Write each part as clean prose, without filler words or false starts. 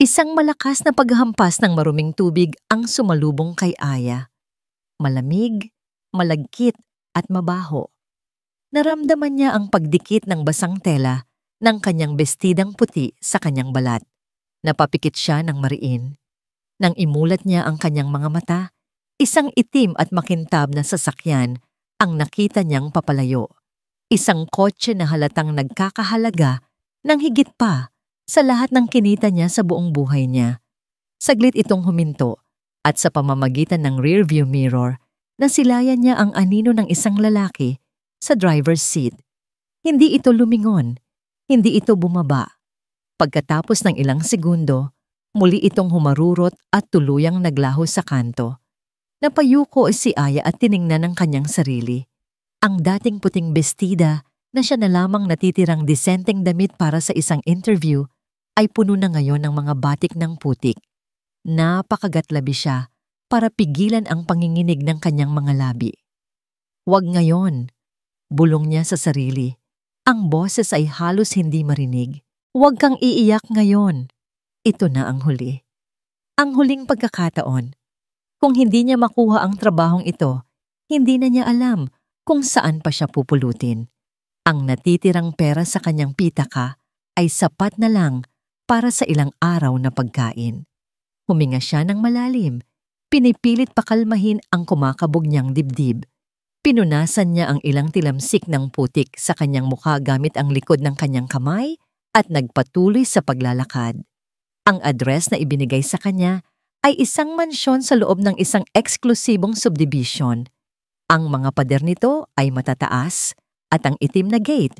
Isang malakas na paghampas ng maruming tubig ang sumalubong kay Aya. Malamig, malagkit at mabaho. Naramdaman niya ang pagdikit ng basang tela ng kanyang bestidang puti sa kanyang balat. Napapikit siya ng mariin. Nang imulat niya ang kanyang mga mata, isang itim at makintab na sasakyan ang nakita niyang papalayo. Isang kotse na halatang nagkakahalaga ng higit pa sa lahat ng kinita niya sa buong buhay niya. Saglit itong huminto at sa pamamagitan ng rearview mirror, nasilayan niya ang anino ng isang lalaki sa driver's seat. Hindi ito lumingon, hindi ito bumaba. Pagkatapos ng ilang segundo, muli itong humarurot at tuluyang naglaho sa kanto. Napayuko si Aya at tiningnan ang kanyang sarili. Ang dating puting bestida na siya na lamang natitirang disenteng damit para sa isang interview ay puno na ngayon ng mga batik ng putik. Napakagatlabi siya para pigilan ang panginginig ng kanyang mga labi. "Huwag ngayon," bulong niya sa sarili. Ang boses ay halos hindi marinig. "Huwag kang iiyak ngayon." Ito na ang huli. Ang huling pagkakataon. Kung hindi niya makuha ang trabahong ito, hindi na niya alam kung saan pa siya pupulutin. Ang natitirang pera sa kanyang pitaka ay sapat na lang para sa ilang araw na pagkain. Huminga siya ng malalim. Pinipilit pakalmahin ang kumakabog niyang dibdib. Pinunasan niya ang ilang tilamsik ng putik sa kanyang mukha gamit ang likod ng kanyang kamay at nagpatuloy sa paglalakad. Ang address na ibinigay sa kanya ay isang mansyon sa loob ng isang eksklusibong subdivision. Ang mga pader nito ay matataas at ang itim na gate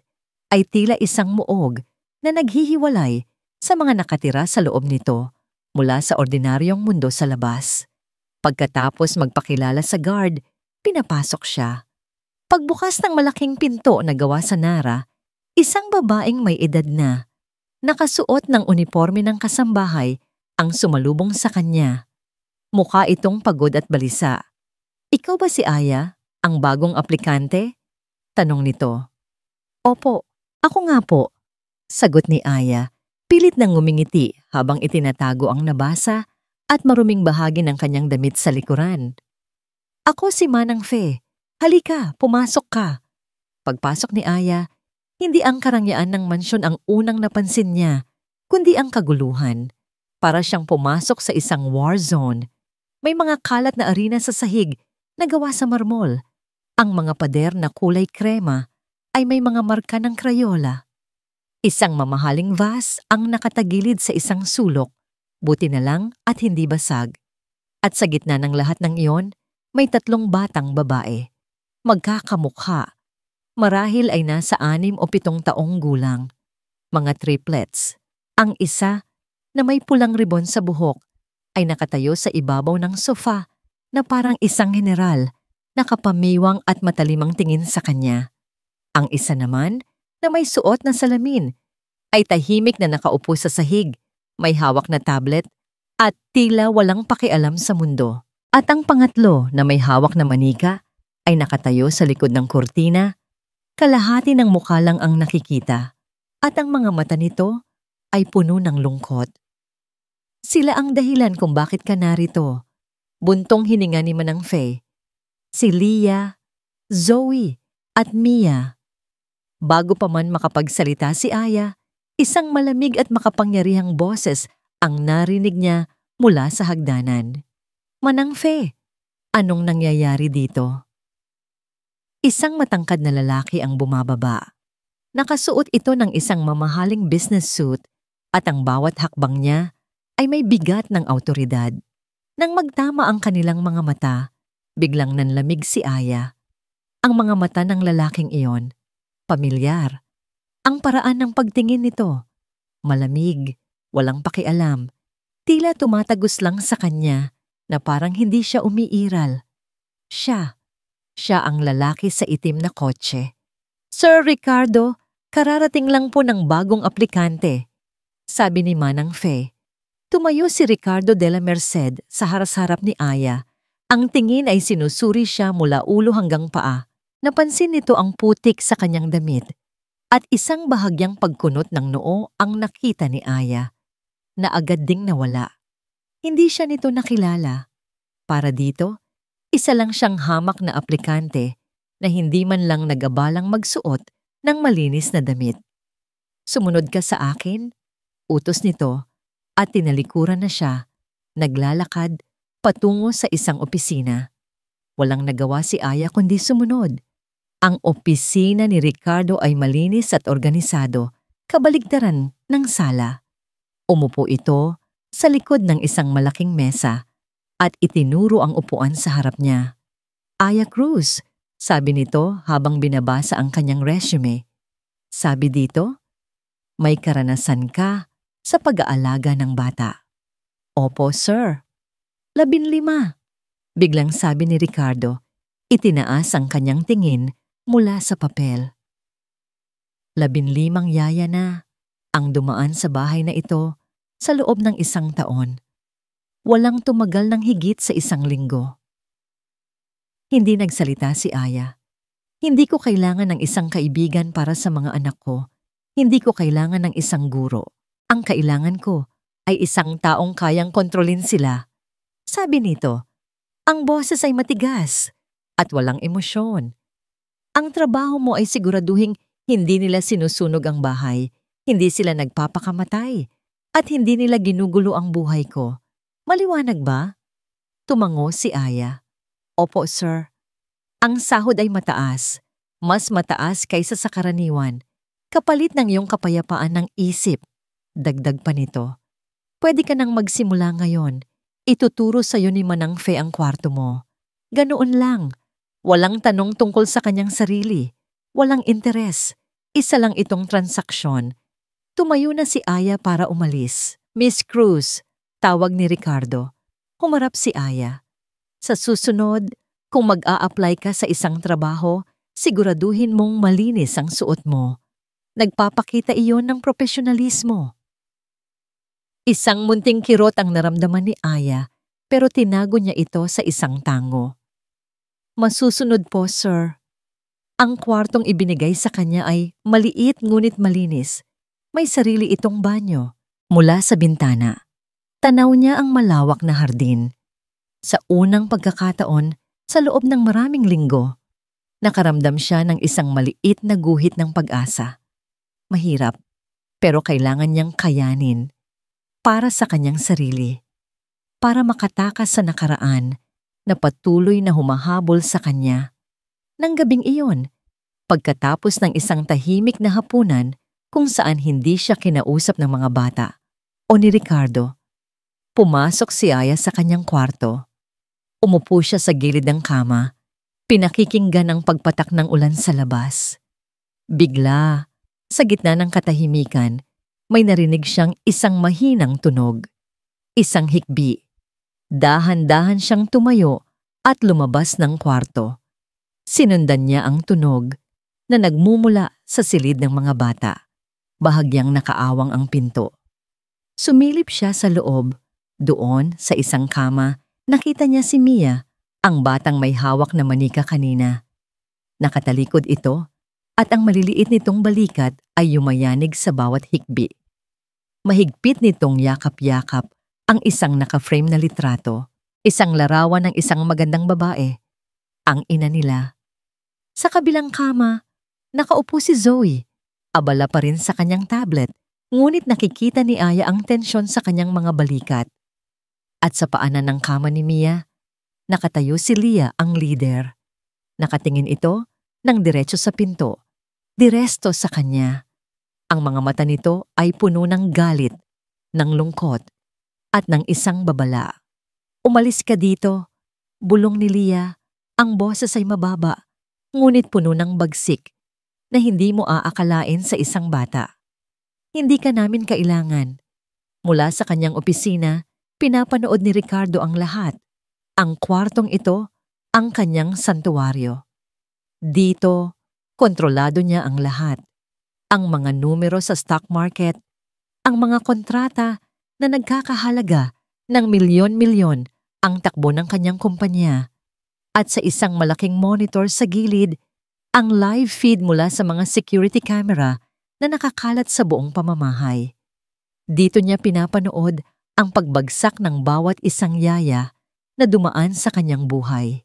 ay tila isang muog na naghihiwalay sa mga nakatira sa loob nito mula sa ordinaryong mundo sa labas. Pagkatapos magpakilala sa guard, pinapasok siya. Pagbukas ng malaking pinto na gawa sa nara, isang babaeng may edad na, nakasuot ng uniforme ng kasambahay ang sumalubong sa kanya. Mukha itong pagod at balisa. "Ikaw ba si Aya, ang bagong aplikante?" tanong nito. "Opo, ako nga po," sagot ni Aya. Pilit nang ngumingiti habang itinatago ang nabasa at maruming bahagi ng kanyang damit sa likuran. "Ako si Manang Fe. Halika, pumasok ka." Pagpasok ni Aya, hindi ang karangyaan ng mansyon ang unang napansin niya, kundi ang kaguluhan. Para siyang pumasok sa isang war zone. May mga kalat na arena sa sahig na gawa sa marmol. Ang mga pader na kulay krema ay may mga marka ng Crayola. Isang mamahaling vase ang nakatagilid sa isang sulok, buti na lang at hindi basag. At sa gitna ng lahat ng iyon, may 3 batang babae. Magkakamukha. Marahil ay nasa 6 o 7 taong gulang. Mga triplets. Ang isa, na may pulang ribon sa buhok, ay nakatayo sa ibabaw ng sofa na parang isang general, nakapamiwang at matalimang tingin sa kanya. Ang isa naman, na may suot na salamin, ay tahimik na nakaupo sa sahig, may hawak na tablet, at tila walang pakialam sa mundo. At ang pangatlo na may hawak na manika ay nakatayo sa likod ng kurtina, kalahati ng mukha lang ang nakikita, at ang mga mata nito ay puno ng lungkot. "Sila ang dahilan kung bakit ka narito," buntong hininga ni Manang Fe. "Si Leah, Zoe, at Mia." Bago pa man makapagsalita si Aya, isang malamig at makapangyarihang boses ang narinig niya mula sa hagdanan. "Manang Fe, anong nangyayari dito?" Isang matangkad na lalaki ang bumababa. Nakasuot ito ng isang mamahaling business suit at ang bawat hakbang niya ay may bigat ng awtoridad. Nang magtama ang kanilang mga mata, biglang nanlamig si Aya. Ang mga mata ng lalaking iyon, pamilyar. Ang paraan ng pagtingin nito, malamig, walang pakialam, tila tumatagos lang sa kanya na parang hindi siya umiiral. Siya ang lalaki sa itim na kotse. "Sir Ricardo, kararating lang po ng bagong aplikante," sabi ni Manang Fe. Tumayo si Ricardo de la Merced sa harap-harap ni Aya. Ang tingin ay sinusuri siya mula ulo hanggang paa. Napansin nito ang putik sa kanyang damit at isang bahagyang pagkunot ng noo ang nakita ni Aya. na agad ding nawala. Hindi siya nito nakilala. Para dito, isa lang siyang hamak na aplikante na hindi man lang nagabalang magsuot ng malinis na damit. Sumunod ka sa akin, utos nito, at tinalikuran na siya, naglalakad, patungo sa isang opisina. Walang nagawa si Aya kundi sumunod. Ang opisina ni Ricardo ay malinis at organisado, kabaligtaran ng sala. Umupo ito sa likod ng isang malaking mesa at itinuro ang upuan sa harap niya. Aya Cruz, sabi nito habang binabasa ang kanyang resume. Sabi dito, may karanasan ka sa pag-aalaga ng bata. Opo, sir. 15. Biglang sabi ni Ricardo, itinaas ang kanyang tingin mula sa papel. 15 yaya na ang dumaan sa bahay na ito sa loob ng 1 taon. Walang tumagal ng higit sa 1 linggo. Hindi nagsalita si Aya. Hindi ko kailangan ng isang kaibigan para sa mga anak ko. Hindi ko kailangan ng isang guro. Ang kailangan ko ay isang taong kayang kontrolin sila. Sabi nito, ang boses ay matigas at walang emosyon. Ang trabaho mo ay siguraduhing hindi nila sinusunog ang bahay, hindi sila nagpapakamatay, at hindi nila ginugulo ang buhay ko. Maliwanag ba? Tumango si Aya. Opo, sir. Ang sahod ay mataas, mas mataas kaysa sa karaniwan, kapalit ng iyong kapayapaan ng isip. Dagdag pa nito. Pwede ka nang magsimula ngayon. Ituturo sa iyo ni Manang Fe ang kwarto mo. Ganoon lang. Walang tanong tungkol sa kanyang sarili. Walang interes. Isa lang itong transaksyon. Tumayo na si Aya para umalis. Miss Cruz, tawag ni Ricardo. Humarap si Aya. Sa susunod, kung mag-a-apply ka sa isang trabaho, siguraduhin mong malinis ang suot mo. Nagpapakita iyon ng profesionalismo. Isang munting kirot ang naramdaman ni Aya, pero tinago niya ito sa isang tango. Masusunod po, sir. Ang kwartong ibinigay sa kanya ay maliit ngunit malinis. May sarili itong banyo. Mula sa bintana, tanaw niya ang malawak na hardin. Sa unang pagkakataon, sa loob ng maraming linggo, nakaramdam siya ng isang maliit na guhit ng pag-asa. Mahirap, pero kailangan niyang kayanin. Para sa kanyang sarili. Para makatakas sa nakaraan na patuloy na humahabol sa kanya. Nang gabing iyon, pagkatapos ng isang tahimik na hapunan kung saan hindi siya kinausap ng mga bata o ni Ricardo, pumasok si Aya sa kanyang kwarto. Umupo siya sa gilid ng kama, pinakikinggan ang pagpatak ng ulan sa labas. Bigla, sa gitna ng katahimikan, may narinig siyang isang mahinang tunog. Isang hikbi. Dahan-dahan siyang tumayo at lumabas ng kwarto. Sinundan niya ang tunog na nagmumula sa silid ng mga bata. Bahagyang nakaawang ang pinto. Sumilip siya sa loob. Doon, sa isang kama, nakita niya si Mia, ang batang may hawak na manika kanina. Nakatalikod ito at ang maliliit nitong balikat ay yumayanig sa bawat hikbi. Mahigpit nitong yakap-yakap ang isang naka-frame na litrato, isang larawan ng isang magandang babae, ang ina nila. Sa kabilang kama, nakaupo si Zoe, abala pa rin sa kanyang tablet, ngunit nakikita ni Aya ang tensyon sa kanyang mga balikat. At sa paanan ng kama ni Mia, nakatayo si Leah ang leader. Nakatingin ito ng diretso sa pinto, diresto sa kanya. Ang mga mata nito ay puno ng galit, ng lungkot, at ng isang babala. Umalis ka dito, bulong ni Leah. Ang boses ay mababa, ngunit puno ng bagsik na hindi mo aakalain sa isang bata. Hindi ka namin kailangan. Mula sa kanyang opisina, pinapanood ni Ricardo ang lahat. Ang kwartong ito, ang kanyang santuwaryo. Dito, kontrolado niya ang lahat. Ang mga numero sa stock market, ang mga kontrata na nagkakahalaga ng milyon-milyon ang takbo ng kanyang kumpanya. At sa isang malaking monitor sa gilid, ang live feed mula sa mga security camera na nakakalat sa buong pamamahay. Dito niya pinapanood ang pagbagsak ng bawat isang yaya na dumaan sa kanyang buhay.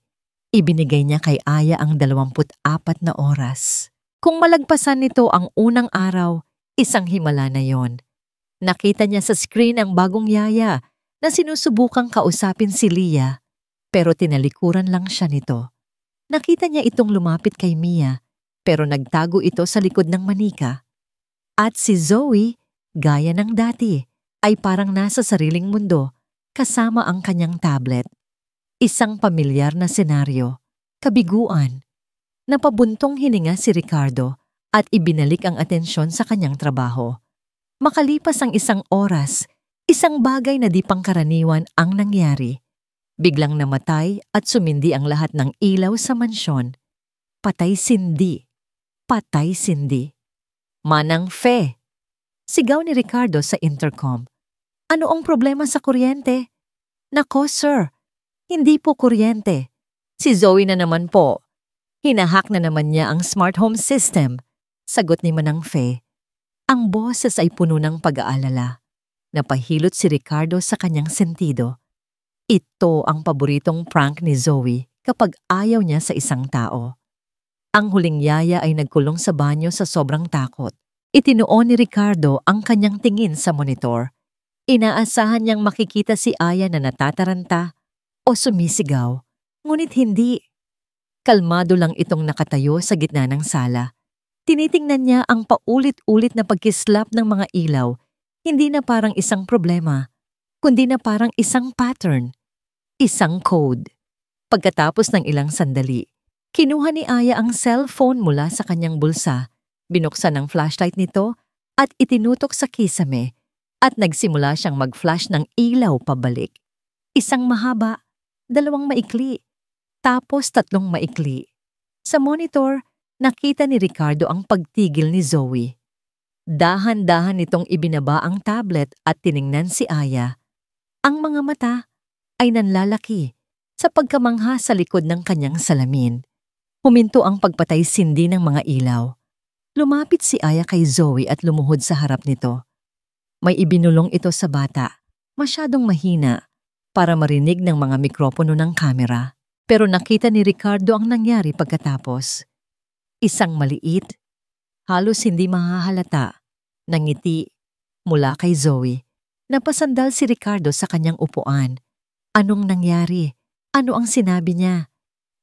Ibinigay niya kay Aya ang 24 na oras. Kung malagpasan nito ang unang araw, isang himala na yon. Nakita niya sa screen ang bagong yaya na sinusubukang kausapin si Leah, pero tinalikuran lang siya nito. Nakita niya itong lumapit kay Mia, pero nagtago ito sa likod ng manika. At si Zoe, gaya ng dati, ay parang nasa sariling mundo kasama ang kanyang tablet. Isang pamilyar na senaryo, kabiguan. Napabuntong hininga si Ricardo at ibinalik ang atensyon sa kanyang trabaho. Makalipas ang isang oras, isang bagay na di pangkaraniwan ang nangyari. Biglang namatay at sumindi ang lahat ng ilaw sa mansyon. Patay-sindi. Patay-sindi. Manang Fe! Sigaw ni Ricardo sa intercom. Ano ang problema sa kuryente? Nako, sir. Hindi po kuryente. Si Zoe na naman po. Hinahack na naman niya ang smart home system. Sagot ni Manang Fe. Ang boses ay puno ng pag-aalala. Napahilot si Ricardo sa kanyang sentido. Ito ang paboritong prank ni Zoe kapag ayaw niya sa isang tao. Ang huling yaya ay nagkulong sa banyo sa sobrang takot. Itinuon ni Ricardo ang kanyang tingin sa monitor. Inaasahan niyang makikita si Aya na natataranta o sumisigaw, ngunit hindi. Kalmado lang itong nakatayo sa gitna ng sala. Tinitingnan niya ang paulit-ulit na pagkislap ng mga ilaw, hindi na parang isang problema, kundi na parang isang pattern, isang code. Pagkatapos ng ilang sandali, kinuha ni Aya ang cellphone mula sa kanyang bulsa, binuksan ang flashlight nito at itinutok sa kisame at nagsimula siyang mag-flash ng ilaw pabalik. Isang mahaba, 2 maikli, tapos 3 maikli. Sa monitor, nakita ni Ricardo ang pagtigil ni Zoe. Dahan-dahan nitong ibinaba ang tablet at tiningnan si Aya. Ang mga mata ay nanlalaki sa pagkamangha sa likod ng kanyang salamin. Huminto ang pagpatay-sindi ng mga ilaw. Lumapit si Aya kay Zoe at lumuhod sa harap nito. May ibinulong ito sa bata, masyadong mahina, para marinig ng mga mikropono ng kamera. Pero nakita ni Ricardo ang nangyari pagkatapos. Isang maliit, halos hindi mahahalata, na ngiti mula kay Zoe. Napasandal si Ricardo sa kanyang upuan. Anong nangyari? Ano ang sinabi niya?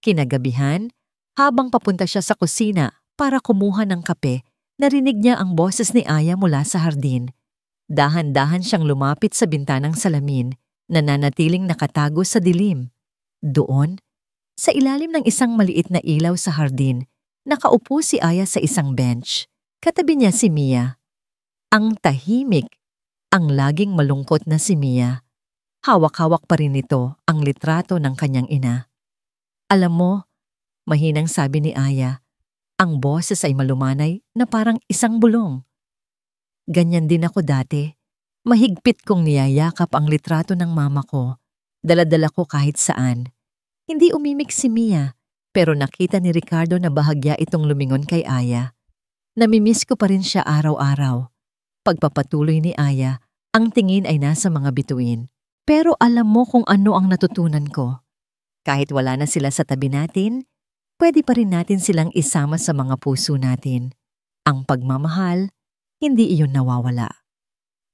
Kinagabihan, habang papunta siya sa kusina para kumuha ng kape, narinig niya ang boses ni Aya mula sa hardin. Dahan-dahan siyang lumapit sa bintanang salamin, nananatiling nakatago sa dilim. Doon, sa ilalim ng isang maliit na ilaw sa hardin, nakaupo si Aya sa isang bench. Katabi niya si Mia. Ang tahimik, ang laging malungkot na si Mia. Hawak-hawak pa rin nito ang litrato ng kanyang ina. Alam mo, mahinang sabi ni Aya, ang boses ay malumanay na parang isang bulong. Ganyan din ako dati. Mahigpit kong niyayakap ang litrato ng mama ko. Dala-dala ko kahit saan. Hindi umimik si Mia, pero nakita ni Ricardo na bahagya itong lumingon kay Aya. Namimiss ko pa rin siya araw-araw. Pagpapatuloy ni Aya, ang tingin ay nasa mga bituin. Pero alam mo kung ano ang natutunan ko. Kahit wala na sila sa tabi natin, pwede pa rin natin silang isama sa mga puso natin. Ang pagmamahal, hindi iyon nawawala.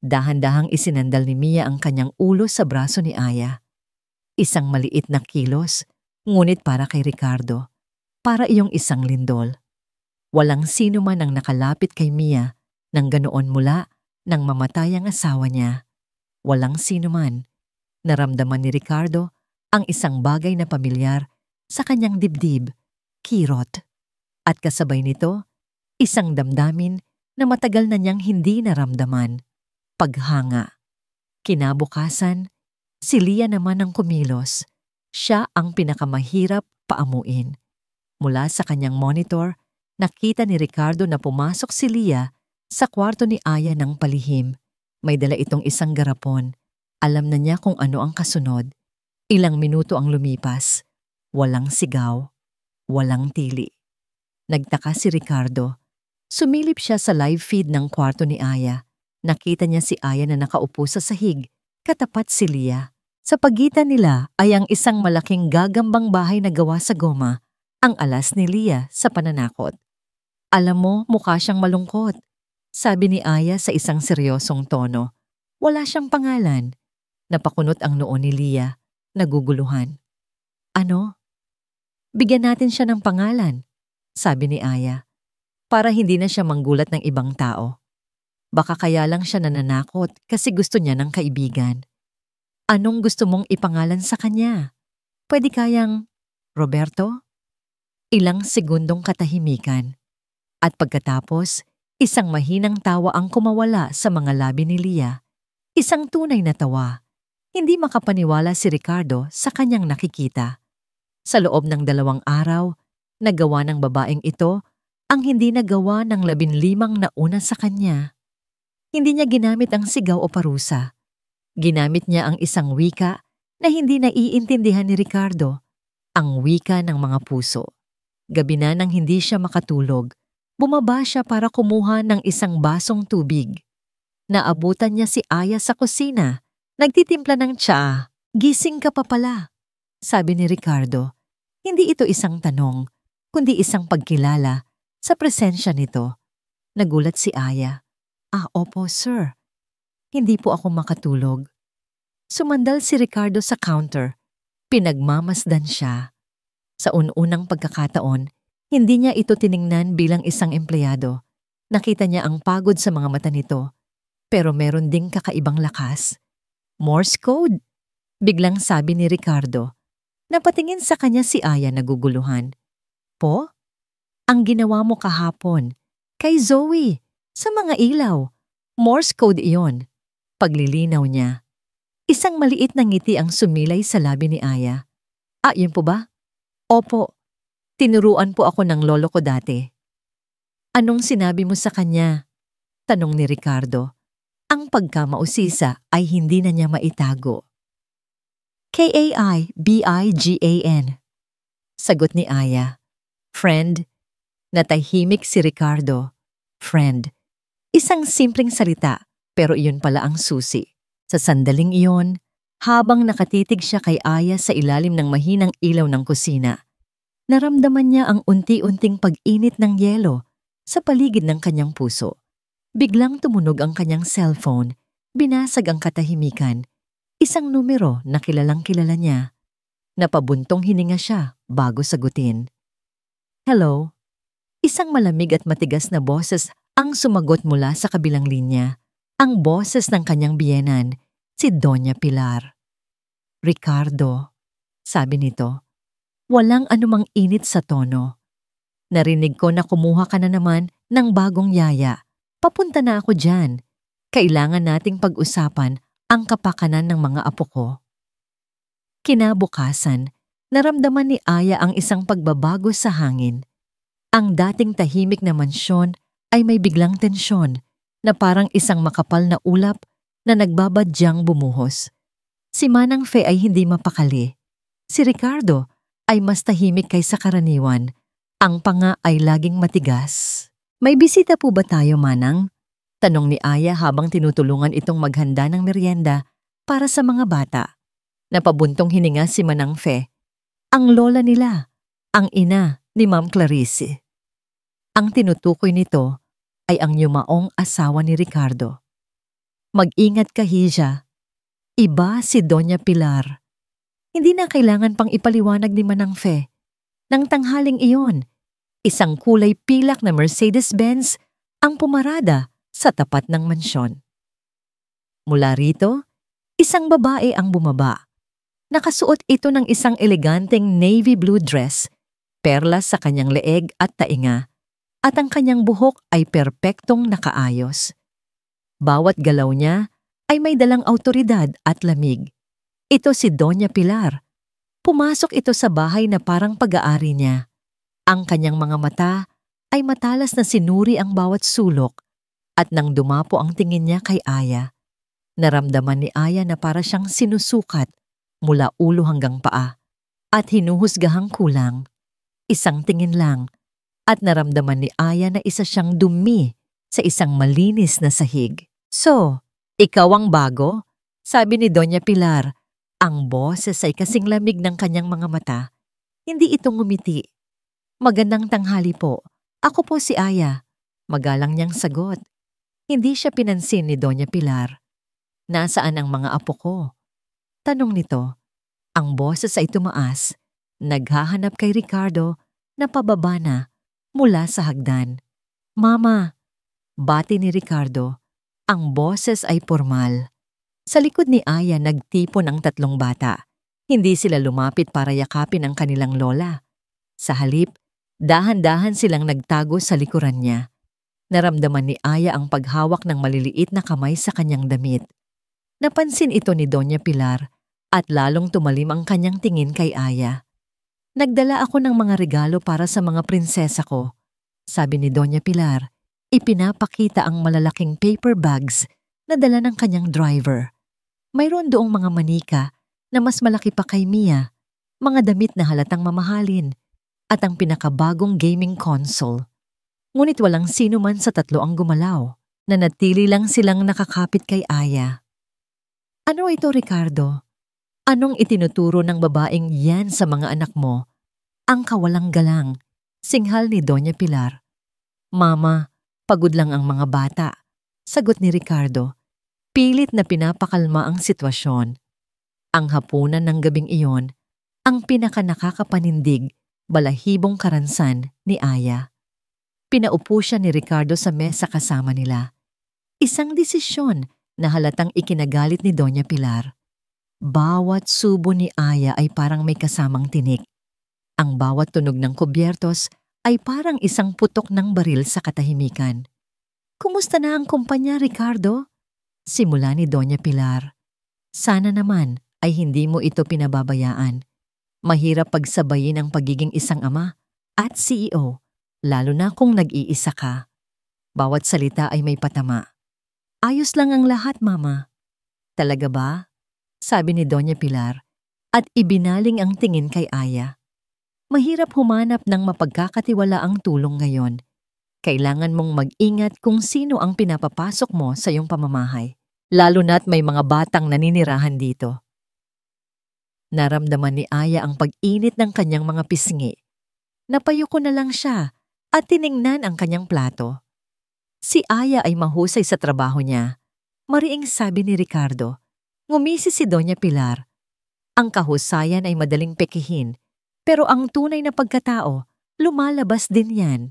Dahan-dahang isinandal ni Mia ang kanyang ulo sa braso ni Aya. Isang maliit na kilos, ngunit para kay Ricardo, para iyong isang lindol. Walang sino man ang nakalapit kay Mia nang ganoon mula nang mamatay ang asawa niya. Walang sino man. Naramdaman ni Ricardo ang isang bagay na pamilyar sa kanyang dibdib, kirot. At kasabay nito, isang damdamin na matagal na niyang hindi naramdaman, paghanga. Kinabukasan, si Leah naman ang kumilos. Siya ang pinakamahirap paamuin. Mula sa kanyang monitor, nakita ni Ricardo na pumasok si Leah sa kwarto ni Aya ng palihim. May dala itong isang garapon. Alam na niya kung ano ang kasunod. Ilang minuto ang lumipas. Walang sigaw. Walang tili. Nagtaka si Ricardo. Sumilip siya sa live feed ng kwarto ni Aya. Nakita niya si Aya na nakaupo sa sahig, katapat si Leah. Sa pagitan nila ay ang isang malaking gagambang bahay na gawa sa goma, ang alas ni Leah sa pananakot. Alam mo, mukha siyang malungkot, sabi ni Aya sa isang seryosong tono. Wala siyang pangalan. Napakunot ang noo ni Leah, naguguluhan. Ano? Bigyan natin siya ng pangalan, sabi ni Aya, para hindi na siya manggulat ng ibang tao. Baka kaya lang siya nananakot kasi gusto niya ng kaibigan. Anong gusto mong ipangalan sa kanya? Pwede kayang Roberto? Ilang segundong katahimikan. At pagkatapos, isang mahinang tawa ang kumawala sa mga labi ni Leah. Isang tunay na tawa. Hindi makapaniwala si Ricardo sa kanyang nakikita. Sa loob ng 2 araw, nagawa ng babaeng ito ang hindi nagawa ng 15 nauna sa kanya. Hindi niya ginamit ang sigaw o parusa. Ginamit niya ang isang wika na hindi naiintindihan ni Ricardo, ang wika ng mga puso. Gabi na nang hindi siya makatulog, bumaba siya para kumuha ng isang basong tubig. Naabutan niya si Aya sa kusina, nagtitimpla ng tsaa. Gising ka pa pala, sabi ni Ricardo. Hindi ito isang tanong, kundi isang pagkilala sa presensya nito. Nagulat si Aya. Opo, sir. Hindi po ako makatulog. Sumandal si Ricardo sa counter. Pinagmamasdan siya. Sa unang pagkakataon, hindi niya ito tiningnan bilang isang empleyado. Nakita niya ang pagod sa mga mata nito. Pero meron ding kakaibang lakas. Morse code, biglang sabi ni Ricardo. Napatingin sa kanya si Aya naguguluhan. Po? Ang ginawa mo kahapon. Kay Zoe, sa mga ilaw. Morse code iyon. Paglilinaw niya. Isang maliit na ngiti ang sumilay sa labi ni Aya. Yun po ba? Opo. Tinuruan po ako ng lolo ko dati. Anong sinabi mo sa kanya? Tanong ni Ricardo. Ang pagkamausisa ay hindi na niya maitago. Kaibigan. Sagot ni Aya. Friend. Natahimik si Ricardo. Friend. Isang simpleng salita, pero iyon pala ang susi. Sa sandaling iyon, habang nakatitig siya kay Aya sa ilalim ng mahinang ilaw ng kusina, naramdaman niya ang unti-unting pag-init ng yelo sa paligid ng kanyang puso. Biglang tumunog ang kanyang cellphone, binasag ang katahimikan. Isang numero na kilalang-kilala niya. Napabuntong hininga siya bago sagutin. Hello? Isang malamig at matigas na boses ang sumagot mula sa kabilang linya. Ang boses ng kanyang biyenan, si Doña Pilar. Ricardo, sabi nito, walang anumang init sa tono. Narinig ko na kumuha ka na naman ng bagong yaya. Papunta na ako dyan. Kailangan nating pag-usapan ang kapakanan ng mga apo ko. Kinabukasan, naramdaman ni Aya ang isang pagbabago sa hangin. Ang dating tahimik na mansyon ay may biglang tensyon na parang isang makapal na ulap na nagbabadyang bumuhos. Si Manang Fe ay hindi mapakali. Si Ricardo ay mas tahimik kaysa karaniwan. Ang panga ay laging matigas. May bisita po ba tayo, Manang? Tanong ni Aya habang tinutulungan itong maghanda ng merienda para sa mga bata. Napabuntong hininga si Manang Fe. Ang lola nila, ang ina ni Ma'am Clarice. Ang tinutukoy nito ay ang yumaong asawa ni Ricardo. Mag-ingat ka, Hija. Iba si Doña Pilar. Hindi na kailangan pang ipaliwanag ni Manang Fe. Nang tanghaling iyon, isang kulay pilak na Mercedes-Benz ang pumarada sa tapat ng mansyon. Mula rito, isang babae ang bumaba. Nakasuot ito ng isang eleganteng navy blue dress, perlas sa kanyang leeg at tainga, at ang kanyang buhok ay perpektong nakaayos. Bawat galaw niya ay may dalang awtoridad at lamig. Ito si Doña Pilar. Pumasok ito sa bahay na parang pag-aari niya. Ang kanyang mga mata ay matalas na sinuri ang bawat sulok at nang dumapo ang tingin niya kay Aya, naramdaman ni Aya na para siyang sinusukat mula ulo hanggang paa at hinuhusgahang kulang. Isang tingin lang at naramdaman ni Aya na isa siyang dumi sa isang malinis na sahig. So, ikaw ang bago? Sabi ni Doña Pilar. Ang boses ay kasing lamig ng kanyang mga mata. Hindi ito ngumiti. Magandang tanghali po. Ako po si Aya. Magalang niyang sagot. Hindi siya pinansin ni Doña Pilar. Nasaan ang mga apo ko? Tanong nito. Ang boses ay tumaas. Naghahanap kay Ricardo na pababa na mula sa hagdan. Mama! Bati ni Ricardo. Ang boses ay formal. Sa likod ni Aya nagtipon ang tatlong bata. Hindi sila lumapit para yakapin ang kanilang lola. Sa halip, dahan-dahan silang nagtago sa likuran niya. Naramdaman ni Aya ang paghawak ng maliliit na kamay sa kanyang damit. Napansin ito ni Doña Pilar at lalong tumalim ang kanyang tingin kay Aya. Nagdala ako ng mga regalo para sa mga prinsesa ko. Sabi ni Doña Pilar, ipinapakita ang malalaking paper bags na dala ng kanyang driver. Mayroon doong mga manika na mas malaki pa kay Mia, mga damit na halatang mamahalin, at ang pinakabagong gaming console. Ngunit walang sino man sa tatlo ang gumalaw. Nanatili lang silang nakakapit kay Aya. Ano ito, Ricardo? Anong itinuturo ng babaeng yan sa mga anak mo? Ang kawalang galang, singhal ni Doña Pilar. Mama, pagod lang ang mga bata, sagot ni Ricardo. Pilit na pinapakalma ang sitwasyon. Ang hapunan ng gabing iyon, ang pinakanakakapanindig, balahibong karansan ni Aya. Pinaupo siya ni Ricardo sa mesa kasama nila. Isang desisyon na halatang ikinagalit ni Doña Pilar. Bawat subo ni Aya ay parang may kasamang tinik. Ang bawat tunog ng kubyertos ay parang isang putok ng baril sa katahimikan. Kumusta na ang kumpanya, Ricardo? Simula ni Doña Pilar. Sana naman ay hindi mo ito pinababayaan. Mahirap pagsabayin ang pagiging isang ama at CEO, lalo na kung nag-iisa ka. Bawat salita ay may patama. Ayos lang ang lahat, Mama. Talaga ba? Sabi ni Doña Pilar at ibinaling ang tingin kay Aya. Mahirap humanap ng mapagkakatiwalaang tulong ngayon. Kailangan mong mag-ingat kung sino ang pinapapasok mo sa iyong pamamahay, lalo na't may mga batang naninirahan dito. Naramdaman ni Aya ang pag-init ng kanyang mga pisngi. Napayuko na lang siya at tiningnan ang kanyang plato. Si Aya ay mahusay sa trabaho niya. Mariing sabi ni Ricardo. Ngumisi si Doña Pilar. Ang kahusayan ay madaling pekihin, pero ang tunay na pagkatao, lumalabas din yan.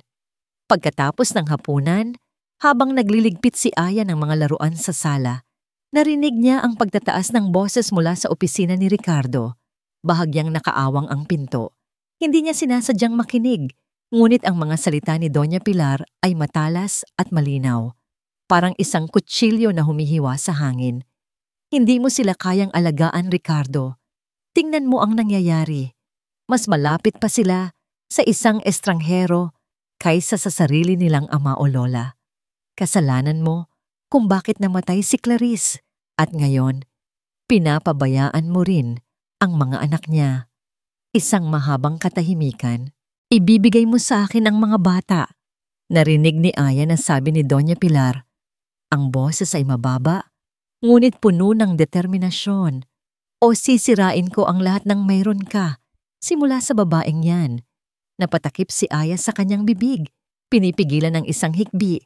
Pagkatapos ng hapunan, habang nagliligpit si Aya ng mga laruan sa sala, narinig niya ang pagtataas ng boses mula sa opisina ni Ricardo. Bahagyang nakaawang ang pinto. Hindi niya sinasadyang makinig, ngunit ang mga salita ni Doña Pilar ay matalas at malinaw. Parang isang kutsilyo na humihiwa sa hangin. Hindi mo sila kayang alagaan, Ricardo. Tingnan mo ang nangyayari. Mas malapit pa sila sa isang estranghero kaysa sa sarili nilang ama o lola. Kasalanan mo kung bakit namatay si Clarice at ngayon, pinapabayaan mo rin ang mga anak niya. Isang mahabang katahimikan. Ibibigay mo sa akin ang mga bata. Narinig ni Aya na sabi ni Doña Pilar. Ang boses ay mababa, ngunit puno ng determinasyon. O sisirain ko ang lahat ng mayroon ka, simula sa babaeng yan. Napatakip si Aya sa kanyang bibig, pinipigilan ng isang hikbi.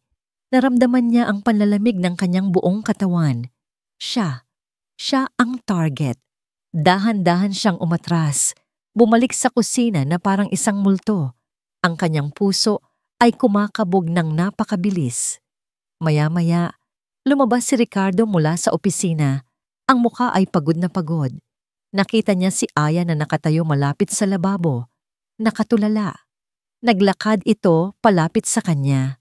Naramdaman niya ang panlalamig ng kanyang buong katawan. Siya ang target. Dahan-dahan siyang umatras, bumalik sa kusina na parang isang multo. Ang kanyang puso ay kumakabog ng napakabilis. Maya-maya, lumabas si Ricardo mula sa opisina. Ang mukha ay pagod na pagod. Nakita niya si Aya na nakatayo malapit sa lababo. Nakatulala. Naglakad ito palapit sa kanya.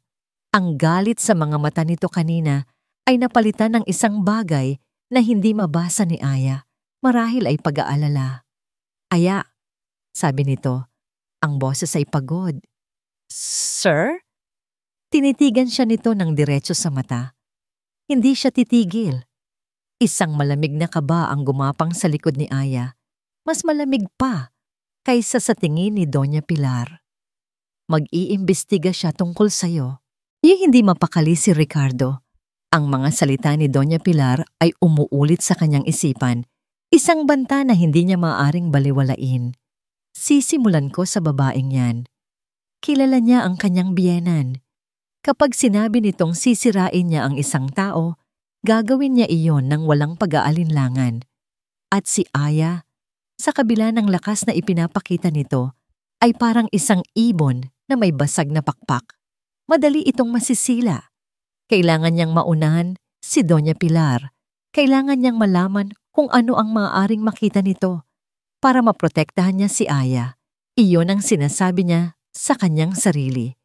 Ang galit sa mga mata nito kanina ay napalitan ng isang bagay na hindi mabasa ni Aya. Marahil ay pag-aalala. Aya, sabi nito, ang boses ay pagod. Sir? Tinitigan siya nito ng diretso sa mata. Hindi siya titigil. Isang malamig na kaba ang gumapang sa likod ni Aya. Mas malamig pa kaysa sa tingin ni Doña Pilar. Mag-iimbestiga siya tungkol sa'yo. Yung hindi mapakali si Ricardo. Ang mga salita ni Doña Pilar ay umuulit sa kanyang isipan, isang banta na hindi niya maaaring baliwalain. Sisimulan ko sa babaeng yan. Kilala niya ang kanyang biyenan. Kapag sinabi nitong sisirain niya ang isang tao, gagawin niya iyon ng walang pag-aalinlangan. At si Aya, sa kabila ng lakas na ipinapakita nito, ay parang isang ibon na may basag na pakpak. Madali itong masisila. Kailangan niyang maunahan si Doña Pilar. Kailangan niyang malaman kung ano ang maaaring makita nito para maprotektahan niya si Aya. Iyon ang sinasabi niya sa kanyang sarili.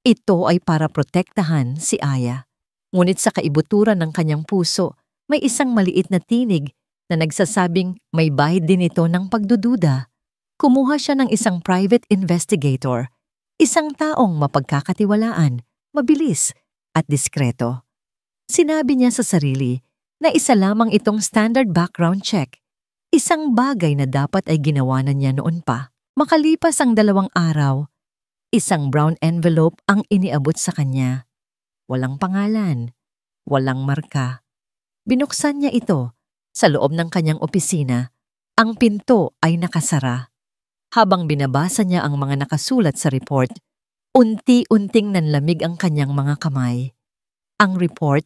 Ito ay para protektahan si Aya. Ngunit sa kaibuturan ng kanyang puso, may isang maliit na tinig na nagsasabing may bahid din ito ng pagdududa. Kumuha siya ng isang private investigator, isang taong mapagkakatiwalaan, mabilis at diskreto. Sinabi niya sa sarili na isa lamang itong standard background check, isang bagay na dapat ay ginawa na niya noon pa. Makalipas ang 2 araw, isang brown envelope ang iniabot sa kanya. Walang pangalan, walang marka. Binuksan niya ito sa loob ng kanyang opisina. Ang pinto ay nakasara. Habang binabasa niya ang mga nakasulat sa report, unti-unting nanlamig ang kanyang mga kamay. Ang report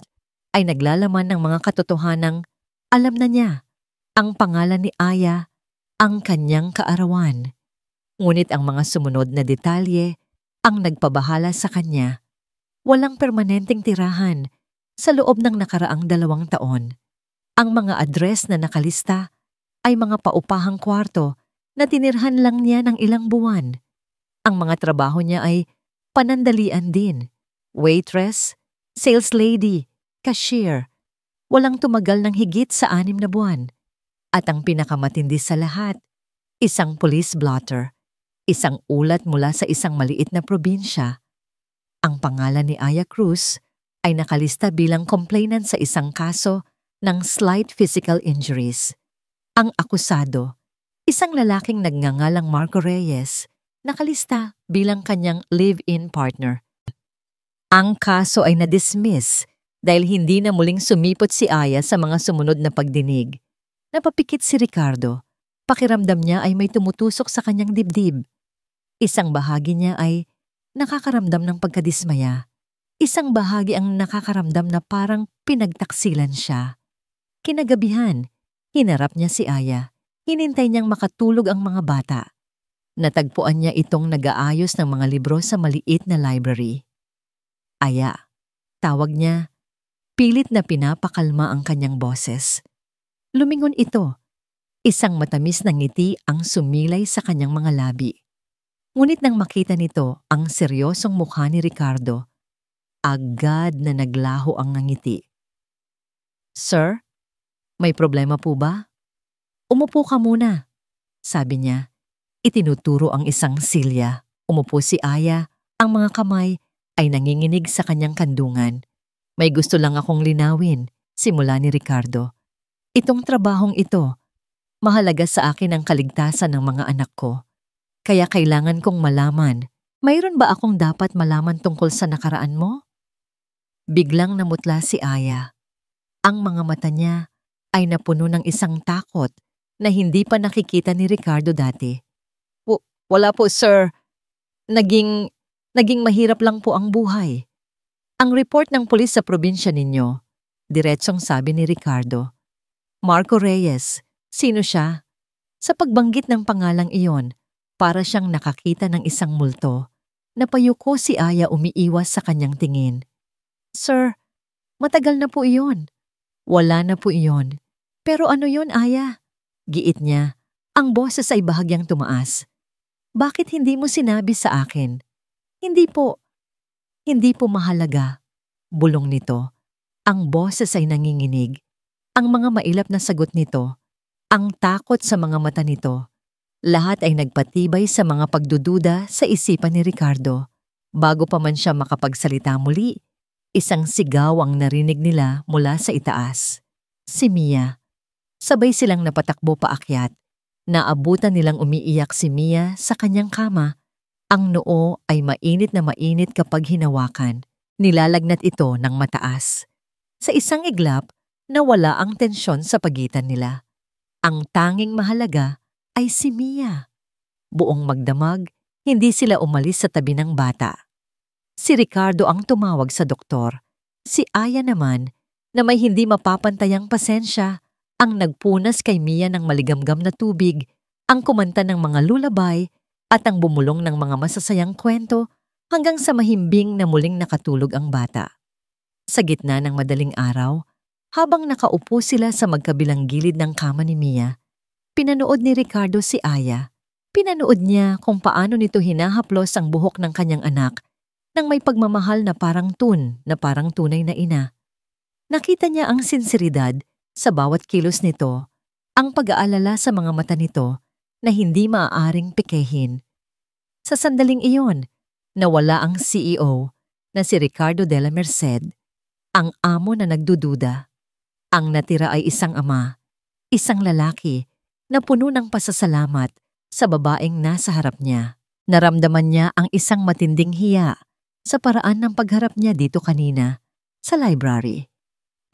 ay naglalaman ng mga katotohanang alam na niya. Ang pangalan ni Aya, ang kanyang kaarawan. Ngunit ang mga sumunod na detalye ang nagpabahala sa kanya. Walang permanenteng tirahan sa loob ng nakaraang 2 taon. Ang mga address na nakalista ay mga paupahang kwarto na tinirhan lang niya ng ilang buwan. Ang mga trabaho niya ay panandalian din. Waitress, sales lady, cashier. Walang tumagal ng higit sa 6 na buwan. At ang pinakamatindi sa lahat, isang police blotter, isang ulat mula sa isang maliit na probinsya. Ang pangalan ni Aya Cruz ay nakalista bilang complainant sa isang kaso ng slight physical injuries. Ang akusado, isang lalaking nagngangalang Marco Reyes, nakalista bilang kanyang live-in partner. Ang kaso ay na-dismiss dahil hindi na muling sumipot si Aya sa mga sumunod na pagdinig. Napapikit si Ricardo. Pakiramdam niya ay may tumutusok sa kanyang dibdib. Isang bahagi niya ay nakakaramdam ng pagkadismaya. Isang bahagi ang nakakaramdam na parang pinagtaksilan siya. Kinagabihan, hinarap niya si Aya. Hinintay niyang makatulog ang mga bata. Natagpuan niya itong nag-aayos ng mga libro sa maliit na library. Aya, tawag niya. Pilit na pinapakalma ang kanyang boses. Lumingon ito. Isang matamis na ngiti ang sumilay sa kanyang mga labi. Ngunit nang makita nito ang seryosong mukha ni Ricardo, agad na naglaho ang ngiti. Sir, may problema po ba? Umupo ka muna, sabi niya. Itinuturo ang isang silya. Umupo si Aya, ang mga kamay ay nanginginig sa kanyang kandungan. May gusto lang akong linawin, simula ni Ricardo. Itong trabahong ito, mahalaga sa akin ang kaligtasan ng mga anak ko. Kaya kailangan kong malaman, mayroon ba akong dapat malaman tungkol sa nakaraan mo? Biglang namutla si Aya. Ang mga mata niya ay napuno ng isang takot na hindi pa nakikita ni Ricardo dati. Wala po, sir. Naging mahirap lang po ang buhay. Ang report ng pulis sa probinsya ninyo, diretsong sabi ni Ricardo. Marco Reyes, sino siya? Sa pagbanggit ng pangalang iyon, para siyang nakakita ng isang multo. Napayuko si Aya umiiwas sa kanyang tingin. Sir, matagal na po iyon. Wala na po iyon. Pero ano yon, Aya? Giit niya. Ang boses ay bahagyang tumaas. Bakit hindi mo sinabi sa akin? Hindi po mahalaga. Bulong nito. Ang boses ay nanginginig. Ang mga mailap na sagot nito, ang takot sa mga mata nito, lahat ay nagpatibay sa mga pagdududa sa isipan ni Ricardo. Bago pa man siya makapagsalita muli, isang sigaw ang narinig nila mula sa itaas. Si Mia. Sabay silang napatakbo paakyat. Naabutan nilang umiiyak si Mia sa kanyang kama. Ang noo ay mainit na mainit kapag hinawakan. Nilalagnat ito ng mataas. Sa isang iglap, nawala ang tensyon sa pagitan nila. Ang tanging mahalaga ay si Mia. Buong magdamag, hindi sila umalis sa tabi ng bata. Si Ricardo ang tumawag sa doktor. Si Aya naman, na may hindi mapapantayang pasensya, ang nagpunas kay Mia ng maligamgam na tubig, ang kumanta ng mga lulabay, at ang bumulong ng mga masasayang kwento hanggang sa mahimbing na muling nakatulog ang bata. Sa gitna ng madaling araw, habang nakaupo sila sa magkabilang gilid ng kama ni Mia, pinanood ni Ricardo si Aya. Pinanood niya kung paano nito hinahaplos ang buhok ng kanyang anak nang may pagmamahal na parang tunay na ina. Nakita niya ang sinseridad sa bawat kilos nito, ang pag-aalala sa mga mata nito na hindi maaaring pikehin. Sa sandaling iyon, nawala ang CEO na si Ricardo de la Merced, ang amo na nagdududa. Ang natira ay isang ama, isang lalaki na puno ng pasasalamat sa babaeng nasa harap niya. Naramdaman niya ang isang matinding hiya sa paraan ng pagharap niya dito kanina sa library.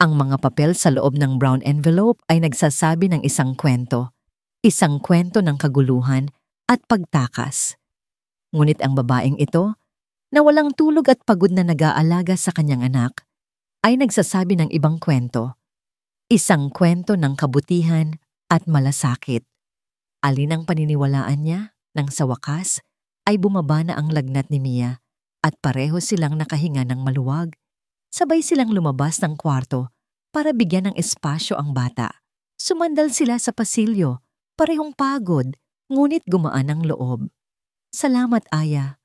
Ang mga papel sa loob ng brown envelope ay nagsasabi ng isang kwento ng kaguluhan at pagtakas. Ngunit ang babaeng ito, na walang tulog at pagod na nag-aalaga sa kanyang anak, ay nagsasabi ng ibang kwento. Isang kwento ng kabutihan at malasakit. Alin ang paniniwalaan niya nang sa wakas ay bumaba na ang lagnat ni Mia at pareho silang nakahinga ng maluwag. Sabay silang lumabas ng kwarto para bigyan ng espasyo ang bata. Sumandal sila sa pasilyo, parehong pagod, ngunit gumaan ang loob. Salamat, Aya.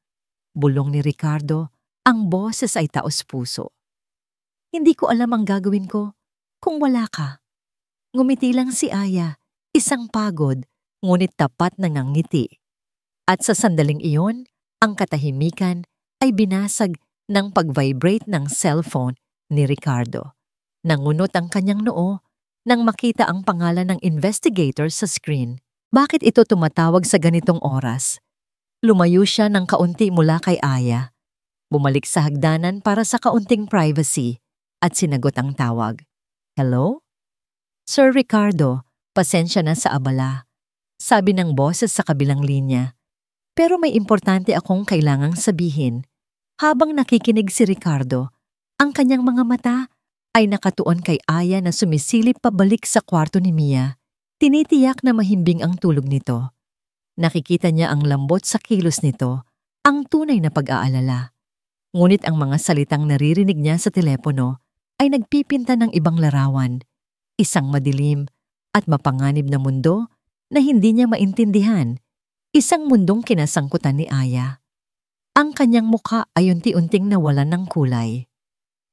Bulong ni Ricardo, ang boses ay taos-puso. Hindi ko alam ang gagawin ko kung wala ka. Ngumiti lang si Aya, isang pagod, ngunit tapat na ngangiti. At sa sandaling iyon, ang katahimikan ay binasag ng pag-vibrate ng cellphone ni Ricardo. Nangunot ang kanyang noo nang makita ang pangalan ng investigator sa screen. Bakit ito tumatawag sa ganitong oras? Lumayo siya ng kaunti mula kay Aya. Bumalik sa hagdanan para sa kaunting privacy at sinagot ang tawag. Hello? Sir Ricardo, pasensya na sa abala. Sabi ng boses sa kabilang linya. Pero may importante akong kailangang sabihin. Habang nakikinig si Ricardo, ang kanyang mga mata ay nakatuon kay Aya na sumisilip pabalik sa kwarto ni Mia. Tinitiyak na mahimbing ang tulog nito. Nakikita niya ang lambot sa kilos nito, ang tunay na pag-aalala. Ngunit ang mga salitang naririnig niya sa telepono ay nagpipinta ng ibang larawan. Isang madilim at mapanganib na mundo na hindi niya maintindihan. Isang mundong kinasangkutan ni Aya. Ang kanyang mukha ay unti-unting nawalan ng kulay.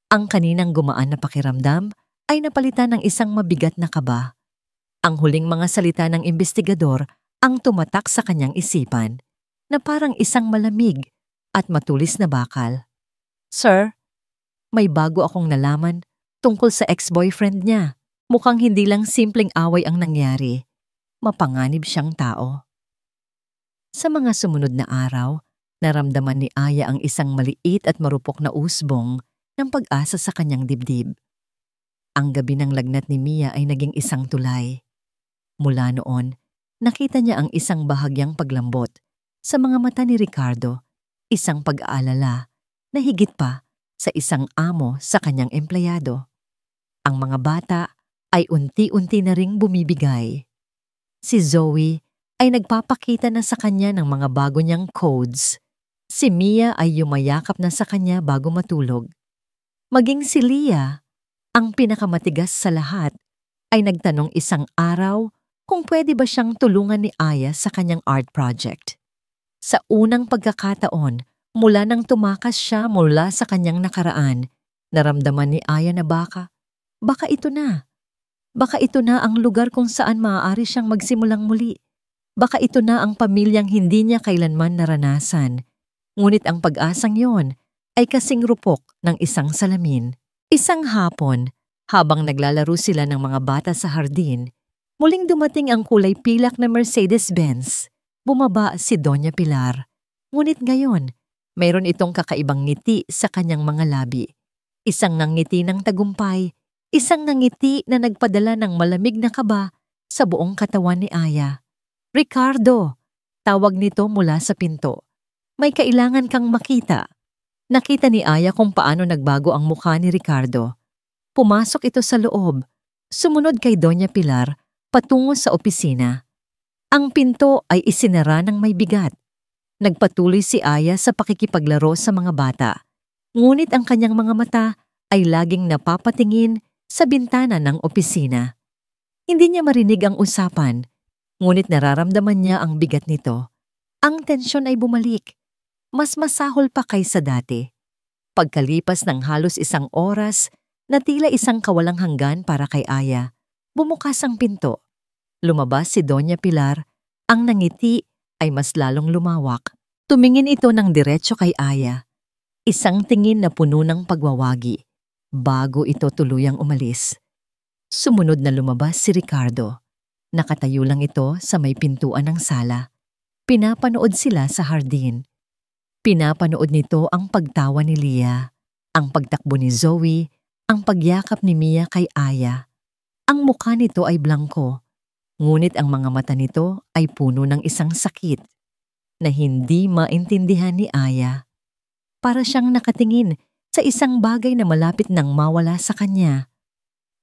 Ang kaninang gumaan na pakiramdam ay napalitan ng isang mabigat na kaba. Ang huling mga salita ng investigador ang tumatak sa kanyang isipan na parang isang malamig at matulis na bakal. Sir, may bago akong nalaman tungkol sa ex-boyfriend niya. Mukhang hindi lang simpleng away ang nangyari. Mapanganib siyang tao. Sa mga sumunod na araw, naramdaman ni Aya ang isang maliit at marupok na usbong ng pag-asa sa kanyang dibdib. Ang gabi ng lagnat ni Mia ay naging isang tulay. Mula noon, nakita niya ang isang bahagyang paglambot sa mga mata ni Ricardo, isang pag-aalala na higit pa sa isang amo sa kanyang empleyado. Ang mga bata ay unti-unti na ring bumibigay. Si Zoe ay nagpapakita na sa kanya ng mga bago niyang codes. Si Mia ay yumayakap na sa kanya bago matulog. Maging si Leah, ang pinakamatigas sa lahat, ay nagtanong isang araw kung pwede ba siyang tulungan ni Aya sa kanyang art project. Sa unang pagkakataon, mula nang tumakas siya mula sa kanyang nakaraan, naramdaman ni Aya na baka ito na. Baka ito na ang lugar kung saan maaari siyang magsimulang muli. Baka ito na ang pamilyang hindi niya kailanman naranasan. Ngunit ang pag-asang yon ay kasing rupok ng isang salamin. Isang hapon, habang naglalaro sila ng mga bata sa hardin, muling dumating ang kulay pilak na Mercedes-Benz. Bumaba si Doña Pilar. Ngunit ngayon, mayroon itong kakaibang ngiti sa kanyang mga labi. Isang ngiti ng tagumpay, Isang nangiti na nagpadala ng malamig na kaba sa buong katawan ni Aya. "Ricardo!" Tawag nito mula sa pinto. "May kailangan kang makita." Nakita ni Aya kung paano nagbago ang mukha ni Ricardo. Pumasok ito sa loob, sumunod kay Doña Pilar patungo sa opisina. Ang pinto ay isinara ng may bigat. Nagpatuloy si Aya sa pakikipaglaro sa mga bata, ngunit ang kanyang mga mata ay laging napapatingin sa bintana ng opisina. Hindi niya marinig ang usapan, ngunit nararamdaman niya ang bigat nito. Ang tensyon ay bumalik, mas masahol pa kaysa dati. Pagkalipas ng halos 1 oras, na tila isang kawalang hanggan para kay Aya, bumukas ang pinto. Lumabas si Doña Pilar, ang nangiti ay mas lalong lumawak. Tumingin ito ng diretso kay Aya. Isang tingin na puno ng pagwawagi, bago ito tuluyang umalis. Sumunod na lumabas si Ricardo. Nakatayo lang ito sa may pintuan ng sala. Pinapanood sila sa hardin. Pinapanood nito ang pagtawa ni Lia, ang pagtakbo ni Zoe, ang pagyakap ni Mia kay Aya. Ang mukha nito ay blangko, ngunit ang mga mata nito ay puno ng isang sakit na hindi maintindihan ni Aya. Para siyang nakatingin sa isang bagay na malapit nang mawala sa kanya.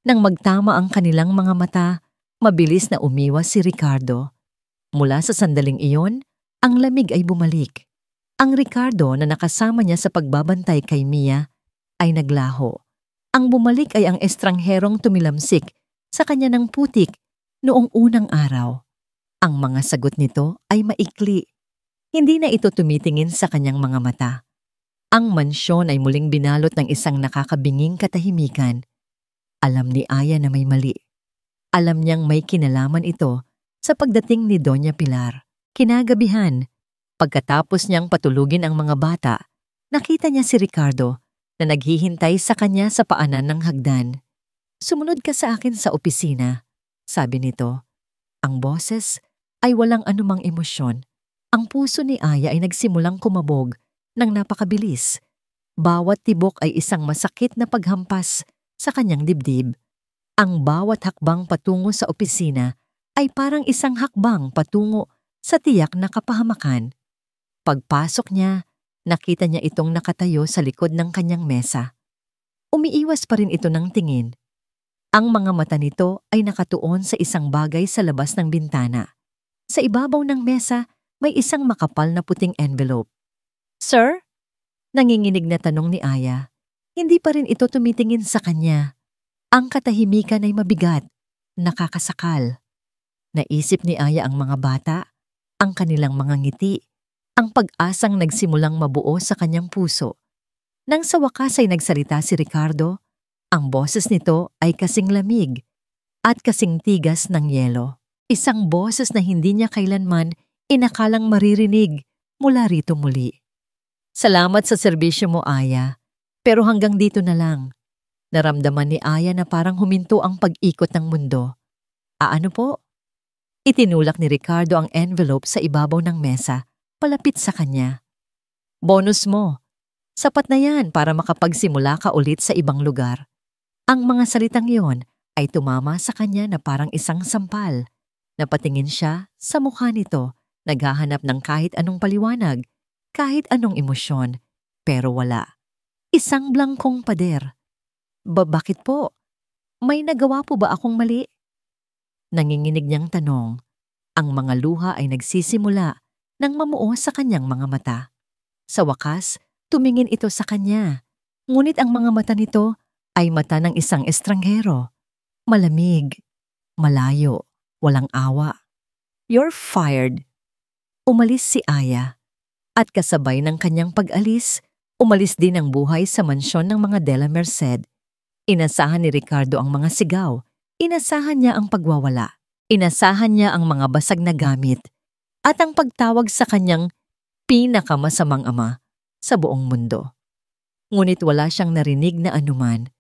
Nang magtama ang kanilang mga mata, mabilis na umiwas si Ricardo. Mula sa sandaling iyon, ang lamig ay bumalik. Ang Ricardo na nakasama niya sa pagbabantay kay Mia ay naglaho. Ang bumalik ay ang estrangherong tumilamsik sa kanya ng putik noong unang araw. Ang mga sagot nito ay maikli. Hindi na ito tumitingin sa kanyang mga mata. Ang mansyon ay muling binalot ng isang nakakabinging katahimikan. Alam ni Aya na may mali. Alam niyang may kinalaman ito sa pagdating ni Doña Pilar. Kinagabihan, pagkatapos niyang patulugin ang mga bata, nakita niya si Ricardo na naghihintay sa kanya sa paanan ng hagdan. "Sumunod ka sa akin sa opisina," sabi nito. Ang boses ay walang anumang emosyon. Ang puso ni Aya ay nagsimulang kumabog ng napakabilis. Bawat tibok ay isang masakit na paghampas sa kanyang dibdib. Ang bawat hakbang patungo sa opisina ay parang isang hakbang patungo sa tiyak na kapahamakan. Pagpasok niya, nakita niya itong nakatayo sa likod ng kanyang mesa. Umiiwas pa rin ito ng tingin. Ang mga mata nito ay nakatuon sa isang bagay sa labas ng bintana. Sa ibabaw ng mesa, may isang makapal na puting envelope. "Sir?" Nanginginig na tanong ni Aya. Hindi pa rin ito tumitingin sa kanya. Ang katahimikan ay mabigat, nakakasakal. Naisip ni Aya ang mga bata, ang kanilang mga ngiti, ang pag-asang nagsimulang mabuo sa kanyang puso. Nang sa wakas ay nagsalita si Ricardo, ang boses nito ay kasing lamig at kasing tigas ng yelo. Isang boses na hindi niya kailanman inakalang maririnig mula rito muli. "Salamat sa serbisyo mo, Aya, pero hanggang dito na lang." Naramdaman ni Aya na parang huminto ang pag-ikot ng mundo. "Ano po?" Itinulak ni Ricardo ang envelope sa ibabaw ng mesa, palapit sa kanya. "Bonus mo. Sapat na yan para makapagsimula ka ulit sa ibang lugar." Ang mga salitang yon ay tumama sa kanya na parang isang sampal. Napatingin siya sa mukha nito, naghahanap ng kahit anong paliwanag, kahit anong emosyon, pero wala. Isang blangkong pader. Bakit po? May nagawa po ba akong mali?" Nanginginig niyang tanong. Ang mga luha ay nagsisimula nang mamuo sa kanyang mga mata. Sa wakas, tumingin ito sa kanya. Ngunit ang mga mata nito ay mata ng isang estranghero. Malamig, malayo, walang awa. "You're fired." Umalis si Aya. At kasabay ng kanyang pag-alis, umalis din ang buhay sa mansyon ng mga De La Merced. Inasahan ni Ricardo ang mga sigaw. Inasahan niya ang pagwawala. Inasahan niya ang mga basag na gamit. At ang pagtawag sa kanyang pinakamasamang ama sa buong mundo. Ngunit wala siyang narinig na anuman.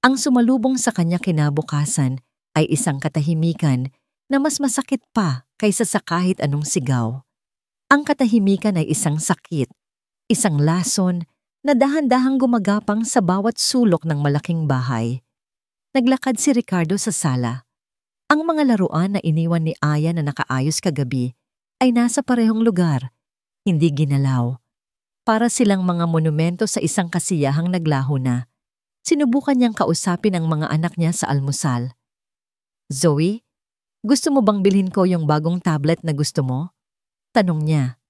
Ang sumalubong sa kanya kinabukasan ay isang katahimikan na mas masakit pa kaysa sa kahit anong sigaw. Ang katahimikan ay isang sakit, isang lason na dahan-dahang gumagapang sa bawat sulok ng malaking bahay. Naglakad si Ricardo sa sala. Ang mga laruan na iniwan ni Aya na nakaayos kagabi ay nasa parehong lugar, hindi ginalaw. Para silang mga monumento sa isang kasiyahang naglaho na. Sinubukan niyang kausapin ang mga anak niya sa almusal. Zoe, gusto mo bang bilhin ko yung bagong tablet na gusto mo? Tanong niya.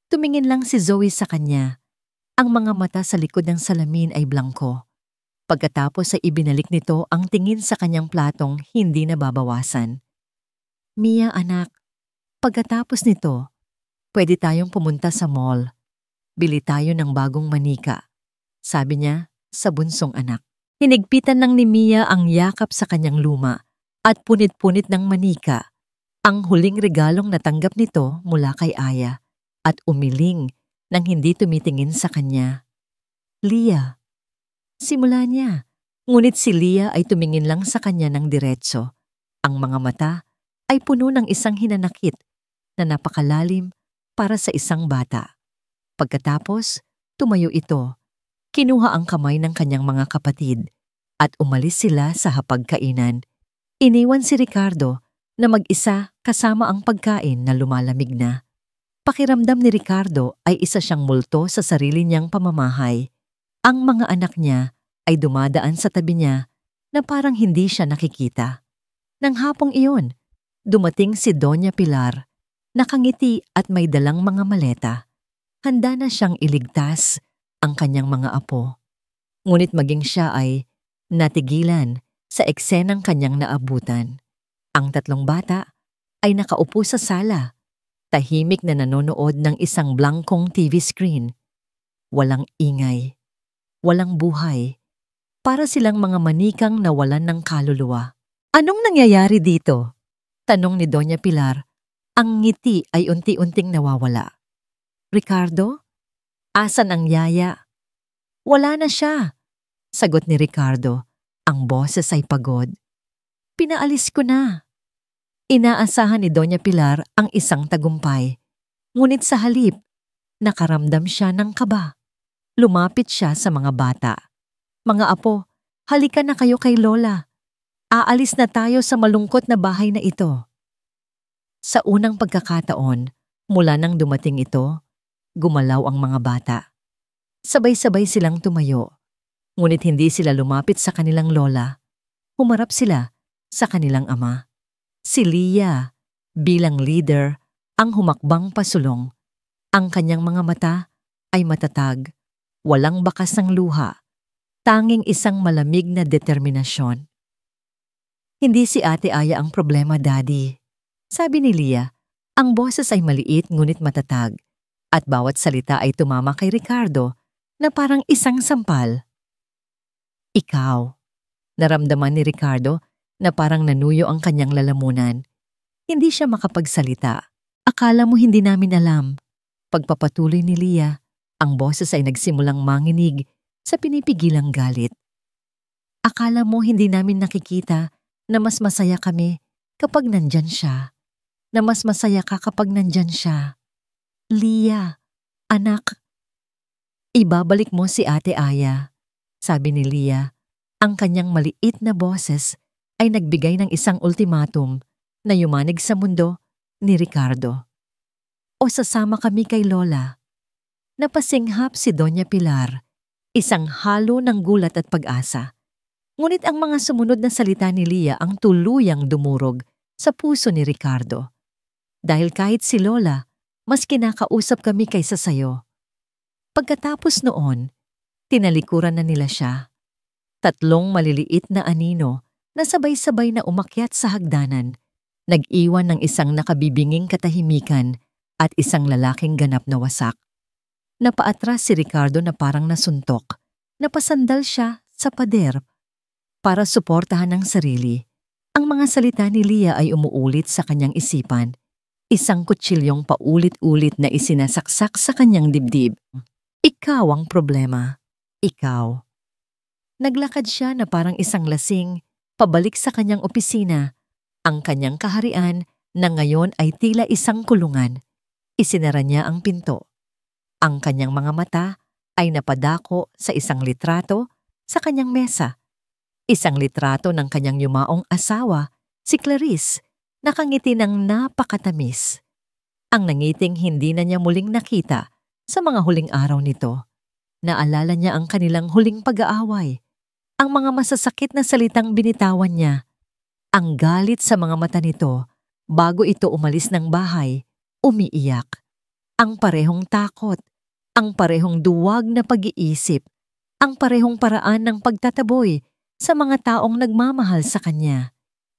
Tumingin lang si Zoe sa kanya. Ang mga mata sa likod ng salamin ay blangko. Pagkatapos ay ibinalik nito ang tingin sa kanyang platong hindi nababawasan. Mia anak, pagkatapos nito, pwede tayong pumunta sa mall. Bili tayo ng bagong manika, sabi niya sa bunsong anak. Hinigpitan lang ni Mia ang yakap sa kanyang luma at punit-punit ng manika, ang huling regalong natanggap nito mula kay Aya, at umiling nang hindi tumitingin sa kanya. Lia. Simula niya, ngunit si Lia ay tumingin lang sa kanya ng diretso. Ang mga mata ay puno ng isang hinanakit na napakalalim para sa isang bata. Pagkatapos, tumayo ito, kinuha ang kamay ng kanyang mga kapatid at umalis sila sa hapagkainan. Iniwan si Ricardo na mag-isa kasama ang pagkain na lumalamig na. Pakiramdam ni Ricardo ay isa siyang multo sa sarili niyang pamamahay. Ang mga anak niya ay dumadaan sa tabi niya na parang hindi siya nakikita. Nang hapong iyon, dumating si Doña Pilar, nakangiti at may dalang mga maleta. Handa na siyang iligtas ang kanyang mga apo. Ngunit maging siya ay natigilan sa eksenang kanyang naabutan. Ang tatlong bata ay nakaupo sa sala, tahimik na nanonood ng isang blangkong TV screen. Walang ingay, walang buhay, para silang mga manikang nawalan ng kaluluwa. Anong nangyayari dito? Tanong ni Doña Pilar. Ang ngiti ay unti-unting nawawala. Ricardo? Asan ang yaya? Wala na siya, sagot ni Ricardo. Ang boses ay pagod. Pinaalis ko na. Inaasahan ni Doña Pilar ang isang tagumpay. Ngunit sa halip, nakaramdam siya ng kaba. Lumapit siya sa mga bata. Mga apo, halika na kayo kay Lola. Aalis na tayo sa malungkot na bahay na ito. Sa unang pagkakataon, mula nang dumating ito, gumalaw ang mga bata. Sabay-sabay silang tumayo, ngunit hindi sila lumapit sa kanilang lola. Humarap sila sa kanilang ama. Si Lia, bilang leader, ang humakbang pasulong. Ang kanyang mga mata ay matatag, walang bakas ng luha, tanging isang malamig na determinasyon. Hindi si Ate Aya ang problema, Daddy. Sabi ni Lia, ang boses ay maliit ngunit matatag. At bawat salita ay tumama kay Ricardo na parang isang sampal. Ikaw. Naramdaman ni Ricardo na parang nanuyo ang kanyang lalamunan. Hindi siya makapagsalita. Akala mo hindi namin alam. Pagpapatuloy ni Lia, ang boses ay nagsimulang manginig sa pinipigilang galit. Akala mo hindi namin nakikita na mas masaya kami kapag nandyan siya. Na mas masaya ka kapag nandyan siya. Lia, anak. Ibabalik mo si Ate Aya, sabi ni Lia. Ang kanyang maliit na boses ay nagbigay ng isang ultimatum na yumanig sa mundo ni Ricardo. O sasama kami kay Lola. Napasinghap si Doña Pilar, isang halo ng gulat at pag-asa. Ngunit ang mga sumunod na salita ni Lia ang tuluyang dumurog sa puso ni Ricardo. Dahil kahit si Lola, mas kinakausap kami kaysa sayo. Pagkatapos noon, tinalikuran na nila siya. Tatlong maliliit na anino na sabay-sabay na umakyat sa hagdanan, nag-iwan ng isang nakabibinging katahimikan at isang lalaking ganap na wasak. Napaatras si Ricardo na parang nasuntok. Napasandal siya sa pader para suportahan ang sarili. Ang mga salita ni Lia ay umuulit sa kanyang isipan. Isang kutsilyong paulit-ulit na isinasaksak sa kanyang dibdib. Ikaw ang problema. Ikaw. Naglakad siya na parang isang lasing, pabalik sa kanyang opisina. Ang kanyang kaharian na ngayon ay tila isang kulungan. Isinara niya ang pinto. Ang kanyang mga mata ay napadako sa isang litrato sa kanyang mesa. Isang litrato ng kanyang yumaong asawa, si Clarice, nakangiti ng napakatamis. Ang nangiting hindi na niya muling nakita sa mga huling araw nito. Naalala niya ang kanilang huling pag-aaway, ang mga masasakit na salitang binitawan niya, ang galit sa mga mata nito bago ito umalis ng bahay, umiiyak. Ang parehong takot, ang parehong duwag na pag-iisip, ang parehong paraan ng pagtataboy sa mga taong nagmamahal sa kanya.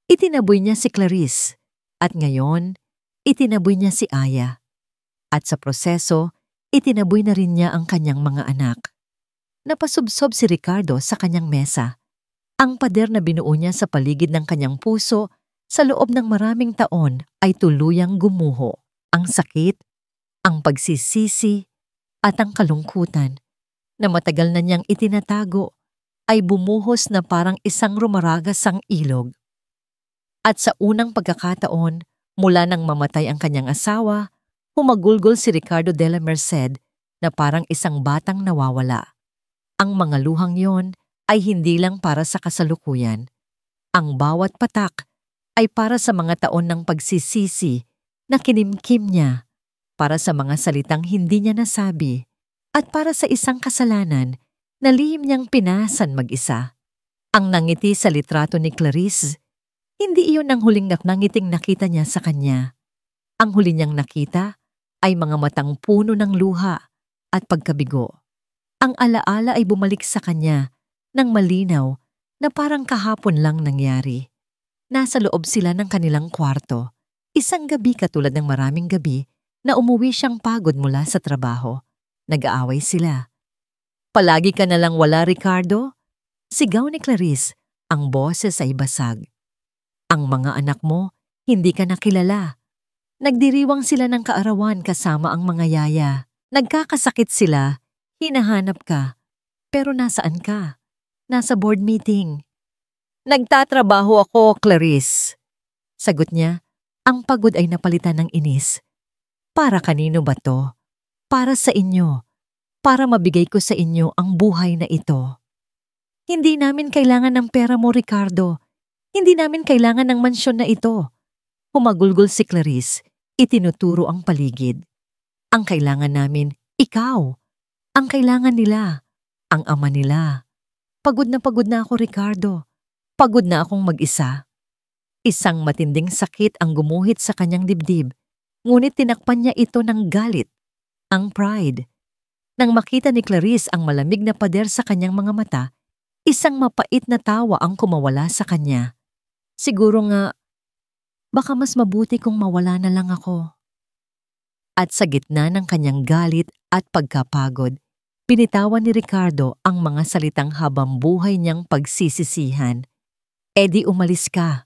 Itinaboy niya si Clarice at ngayon, itinaboy niya si Aya. At sa proseso, itinaboy na rin niya ang kanyang mga anak. Napasubsob si Ricardo sa kanyang mesa. Ang pader na binuo niya sa paligid ng kanyang puso sa loob ng maraming taon ay tuluyang gumuho. Ang sakit, ang pagsisisi, at ang kalungkutan na matagal na niyang itinatago ay bumuhos na parang isang rumaragasang ilog. At sa unang pagkakataon, mula nang mamatay ang kanyang asawa, humagulgol si Ricardo de la Merced na parang isang batang nawawala. Ang mga luhang yon ay hindi lang para sa kasalukuyan. Ang bawat patak ay para sa mga taon ng pagsisisi na kinimkim niya, para sa mga salitang hindi niya nasabi, at para sa isang kasalanan na lihim niyang pinasan mag-isa. Ang nangiti sa litrato ni Clarice, hindi iyon ang huling nangiting nakita niya sa kanya. Ang huli niyang nakita ay mga matang puno ng luha at pagkabigo. Ang alaala ay bumalik sa kanya ng malinaw na parang kahapon lang nangyari. Nasa loob sila ng kanilang kwarto, isang gabi katulad ng maraming gabi na umuwi siyang pagod mula sa trabaho. Nag-aaway sila. "Palagi ka na lang wala, Ricardo?" Sigaw ni Clarice, ang boses ay basag. "Ang mga anak mo, hindi ka nakilala." Nagdiriwang sila ng kaarawan kasama ang mga yaya. Nagkakasakit sila, hinahanap ka. Pero nasaan ka? Nasa board meeting. "Nagtatrabaho ako, Clarice." Sagot niya, ang pagod ay napalitan ng inis. "Para kanino ba to? Para sa inyo. Para mabigay ko sa inyo ang buhay na ito." "Hindi namin kailangan ng pera mo, Ricardo. Hindi namin kailangan ng mansyon na ito." Humagulgol si Clarice, itinuturo ang paligid. "Ang kailangan namin, ikaw. Ang kailangan nila, ang ama nila. Pagod na ako, Ricardo. Pagod na akong mag-isa." Isang matinding sakit ang gumuhit sa kanyang dibdib, ngunit tinakpan niya ito ng galit, ang pride. Nang makita ni Clarice ang malamig na pader sa kanyang mga mata, isang mapait na tawa ang kumawala sa kanya. Siguro nga, baka mas mabuti kung mawala na lang ako. At sa gitna ng kanyang galit at pagkapagod, binitawan ni Ricardo ang mga salitang habang buhay niyang pagsisisihan. "Di umalis ka."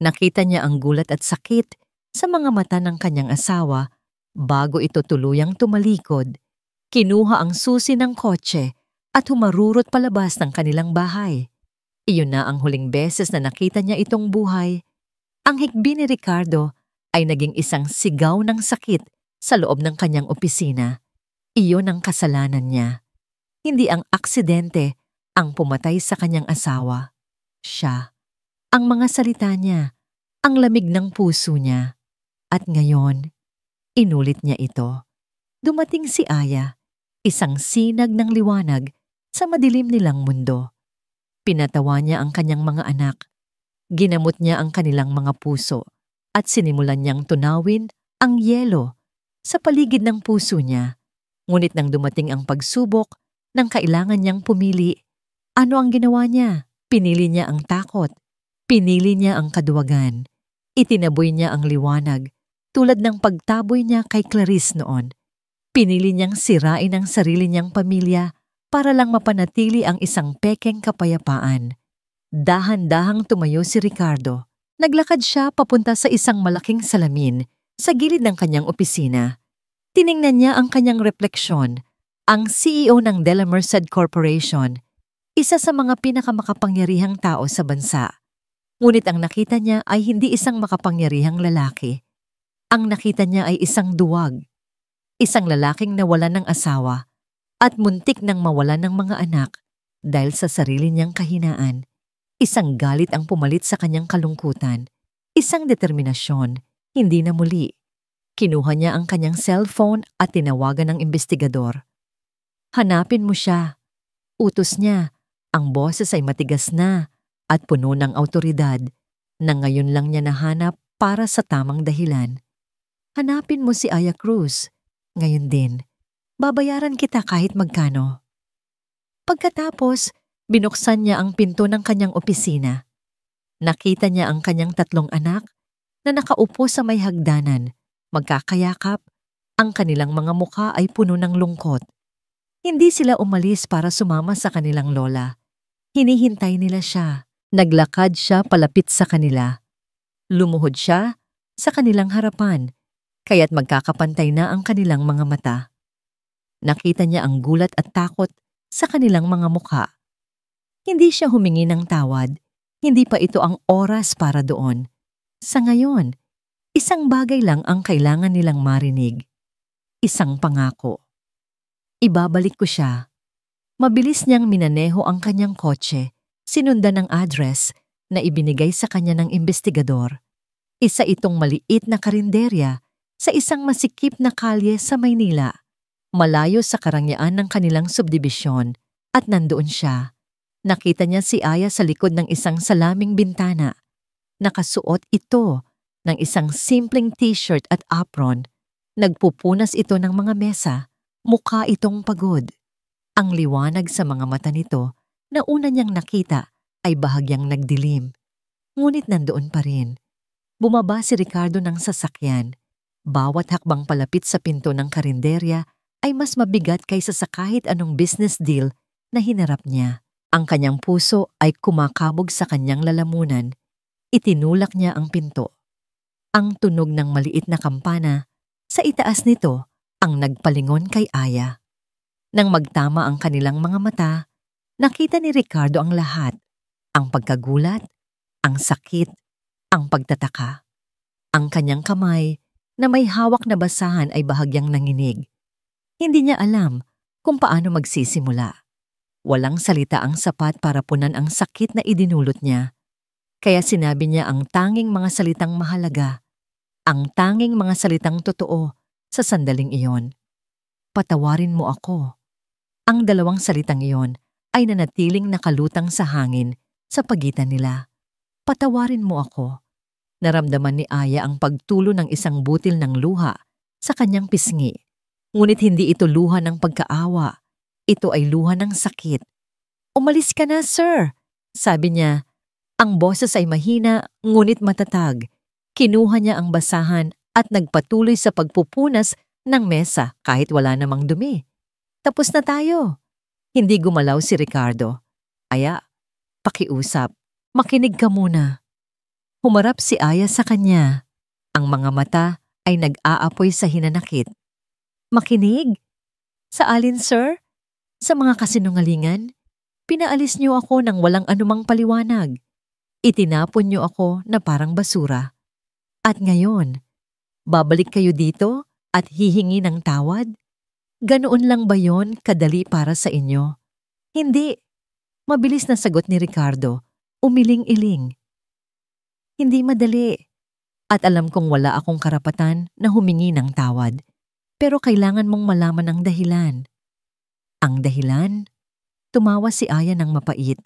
Nakita niya ang gulat at sakit sa mga mata ng kanyang asawa bago ito tuluyang tumalikod. Kinuha ang susi ng kotse at humarurot palabas ng kanilang bahay. Iyon na ang huling beses na nakita niya itong buhay. Ang hikbi ni Ricardo ay naging isang sigaw ng sakit sa loob ng kanyang opisina. Iyon ang kasalanan niya. Hindi ang aksidente ang pumatay sa kanyang asawa. Siya. Ang mga salita niya, ang lamig ng puso niya. At ngayon, inulit niya ito. Dumating si Aya, isang sinag ng liwanag sa madilim nilang mundo. Pinatawa niya ang kanyang mga anak. Ginamot niya ang kanilang mga puso at sinimulan niyang tunawin ang yelo sa paligid ng puso niya. Ngunit nang dumating ang pagsubok, nang kailangan niyang pumili, ano ang ginawa niya? Pinili niya ang takot. Pinili niya ang kaduwagan. Itinaboy niya ang liwanag tulad ng pagtaboy niya kay Clarice noon. Pinili niyang sirain ang sarili niyang pamilya para lang mapanatili ang isang pekeng kapayapaan. Dahan-dahang tumayo si Ricardo. Naglakad siya papunta sa isang malaking salamin sa gilid ng kanyang opisina. Tiningnan niya ang kanyang refleksyon, ang CEO ng De La Merced Corporation, isa sa mga pinakamakapangyarihang tao sa bansa. Ngunit ang nakita niya ay hindi isang makapangyarihang lalaki. Ang nakita niya ay isang duwag, isang lalaking nawalan ng asawa at muntik nang mawalan ng mga anak Dahil sa sarili niyang kahinaan, isang galit ang pumalit sa kanyang kalungkutan, isang determinasyon, hindi na muli. Kinuha niya ang kanyang cellphone at tinawagan ng investigador. Hanapin mo siya. Utos niya. Ang boses ay matigas na at puno ng awtoridad na ngayon lang niya nahanap para sa tamang dahilan. Hanapin mo si Aya Cruz. Ngayon din. Babayaran kita kahit magkano. Pagkatapos, binuksan niya ang pinto ng kanyang opisina. Nakita niya ang kanyang 3 anak na nakaupo sa may hagdanan, magkakayakap, ang kanilang mga mukha ay puno ng lungkot. Hindi sila umalis para sumama sa kanilang lola. Hinihintay nila siya. Naglakad siya palapit sa kanila. Lumuhod siya sa kanilang harapan, kaya't magkakapantay na ang kanilang mga mata. Nakita niya ang gulat at takot sa kanilang mga mukha. Hindi siya humingi ng tawad. Hindi pa ito ang oras para doon. Sa ngayon, isang bagay lang ang kailangan nilang marinig. Isang pangako. Ibabalik ko siya. Mabilis niyang minaneho ang kanyang kotse, sinundan ng address na ibinigay sa kanya ng investigador. Isa itong maliit na karinderya sa isang masikip na kalye sa Maynila, malayo sa karangyaan ng kanilang subdibisyon, at nandoon siya. Nakita niya si Aya sa likod ng isang salaming bintana. Nakasuot ito ng isang simpleng t-shirt at apron. Nagpupunas ito ng mga mesa. Mukha itong pagod. Ang liwanag sa mga mata nito na una niyang nakita ay bahagyang nagdilim. Ngunit nandoon pa rin. Bumaba si Ricardo ng sasakyan. Bawat hakbang palapit sa pinto ng karinderya ay mas mabigat kaysa sa kahit anong business deal na hinarap niya. Ang kanyang puso ay kumakabog sa kanyang lalamunan. Itinulak niya ang pinto. Ang tunog ng maliit na kampana, sa itaas nito ang nagpalingon kay Aya. Nang magtama ang kanilang mga mata, nakita ni Ricardo ang lahat. Ang pagkagulat, ang sakit, ang pagtataka. Ang kanyang kamay na may hawak na basahan ay bahagyang nanginig. Hindi niya alam kung paano magsisimula. Walang salita ang sapat para punan ang sakit na idinulot niya. Kaya sinabi niya ang tanging mga salitang mahalaga, ang tanging mga salitang totoo sa sandaling iyon. Patawarin mo ako. Ang 2 salitang iyon ay nanatiling nakalutang sa hangin sa pagitan nila. Patawarin mo ako. Naramdaman ni Aya ang pagtulo ng isang butil ng luha sa kanyang pisngi. Ngunit hindi ito luha ng pagkaawa. Ito ay luha ng sakit. Umalis ka na, sir, sabi niya. Ang boses ay mahina ngunit matatag. Kinuha niya ang basahan at nagpatuloy sa pagpupunas ng mesa kahit wala namang dumi. Tapos na tayo. Hindi gumalaw si Ricardo. Aya, pakiusap. Makinig ka muna. Humarap si Aya sa kanya. Ang mga mata ay nag-aapoy sa hinanakit. Makinig? Sa alin, sir? Sa mga kasinungalingan? Pinaalis niyo ako nang walang anumang paliwanag. Itinapon niyo ako na parang basura. At ngayon, babalik kayo dito at hihingi ng tawad? Ganoon lang ba yon kadali para sa inyo? Hindi. Mabilis na sagot ni Ricardo, umiling-iling. Hindi madali. At alam kong wala akong karapatan na humingi ng tawad. Pero kailangan mong malaman ang dahilan. Ang dahilan? Tumawa si Aya ng mapait.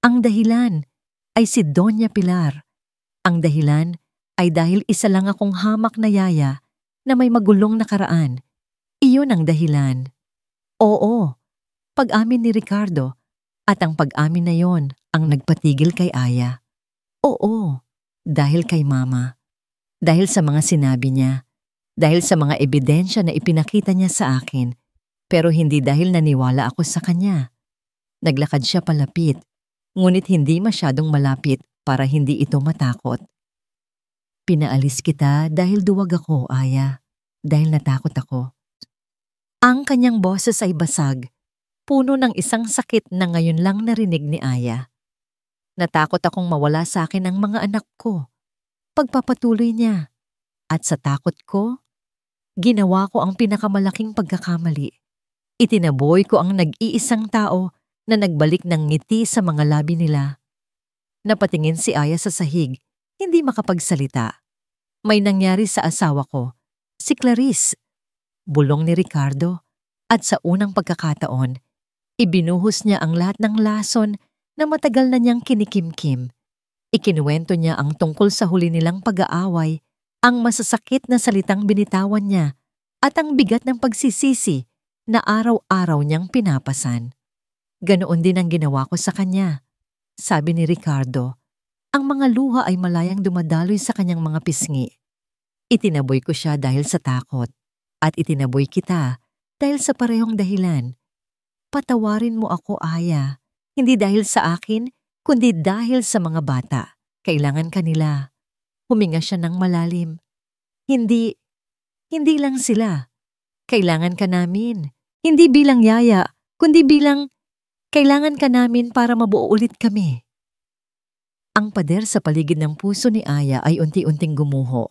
Ang dahilan ay si Doña Pilar. Ang dahilan ay dahil isa lang akong hamak na yaya na may magulong nakaraan. Iyon ang dahilan. Oo, pag-amin ni Ricardo. At ang pag-amin na yon ang nagpatigil kay Aya. Oo, dahil kay Mama. Dahil sa mga sinabi niya. Dahil sa mga ebidensya na ipinakita niya sa akin. Pero hindi dahil naniwala ako sa kanya. Naglakad siya palapit, ngunit hindi masyadong malapit para hindi ito matakot. Pinaalis kita dahil duwag ako, Aya. Dahil natakot ako. Ang kanyang boses ay basag, puno ng isang sakit na ngayon lang narinig ni Aya. Natakot akong mawala sa akin ang mga anak ko. Pagpapatuloy niya. At sa takot ko, ginawa ko ang pinakamalaking pagkakamali. Itinaboy ko ang nag-iisang tao na nagbalik ng ngiti sa mga labi nila. Napatingin si Aya sa sahig, hindi makapagsalita. May nangyari sa asawa ko, si Clarice. Bulong ni Ricardo, at sa unang pagkakataon, ibinuhos niya ang lahat ng lason na matagal na niyang kinikimkim. Ikinuwento niya ang tungkol sa huli nilang pag-aaway, ang masasakit na salitang binitawan niya, at ang bigat ng pagsisisi na araw-araw niyang pinapasan. Ganoon din ang ginawa ko sa kanya, sabi ni Ricardo. Ang mga luha ay malayang dumadaloy sa kanyang mga pisngi. Itinaboy ko siya dahil sa takot, at itinaboy kita dahil sa parehong dahilan. Patawarin mo ako, Aya, hindi dahil sa akin, kundi dahil sa mga bata. Kailangan kanila. Huminga siya ng malalim. Hindi lang sila. Kailangan ka namin. Hindi bilang yaya, kundi bilang kailangan ka namin para mabuo ulit kami. Ang pader sa paligid ng puso ni Aya ay unti-unting gumuho.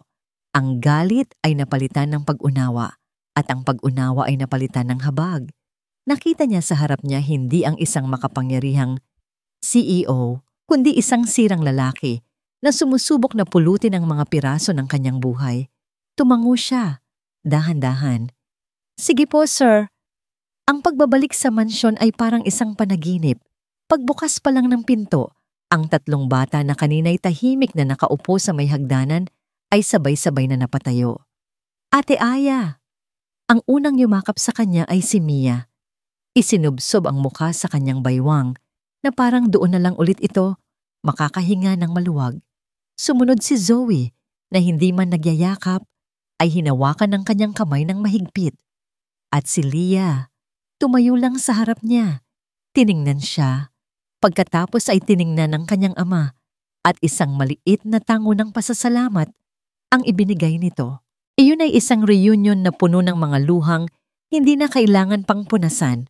Ang galit ay napalitan ng pag-unawa, at ang pag-unawa ay napalitan ng habag. Nakita niya sa harap niya hindi ang isang makapangyarihang CEO, kundi isang sirang lalaki na sumusubok na pulutin ang mga piraso ng kanyang buhay. Tumango siya, dahan-dahan. Sige po, sir. Ang pagbabalik sa mansyon ay parang isang panaginip. Pagbukas pa lang ng pinto, ang tatlong bata na kanina'y tahimik na nakaupo sa may hagdanan ay sabay-sabay na napatayo. Ate Aya! Ang unang yumakap sa kanya ay si Mia. Isinubsob ang mukha sa kanyang baywang na parang doon na lang ulit ito makakahinga ng maluwag. Sumunod si Zoe na hindi man nagyayakap ay hinawakan ng kanyang kamay ng mahigpit. At si Leah, tumayo lang sa harap niya. Tiningnan siya. Pagkatapos ay tiningnan ng kanyang ama at isang maliit na tango ng pasasalamat ang ibinigay nito. Iyon ay isang reunion na puno ng mga luhang hindi na kailangan pang punasan.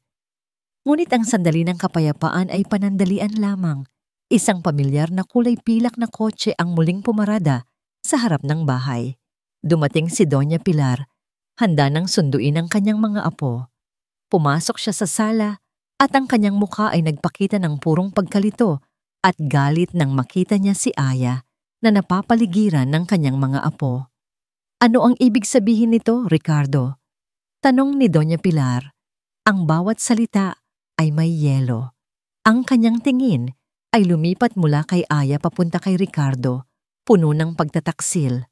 Ngunit ang sandali ng kapayapaan ay panandalian lamang. Isang pamilyar na kulay pilak na kotse ang muling pumarada sa harap ng bahay. Dumating si Doña Pilar, handa nang sunduin ang kanyang mga apo. Pumasok siya sa sala at ang kanyang mukha ay nagpakita ng purong pagkalito at galit nang makita niya si Aya na napapaligiran ng kanyang mga apo. Ano ang ibig sabihin nito, Ricardo? Tanong ni Doña Pilar. Ang bawat salita ay may yelo. Ang kanyang tingin ay lumipat mula kay Aya papunta kay Ricardo, puno ng pagtataksil.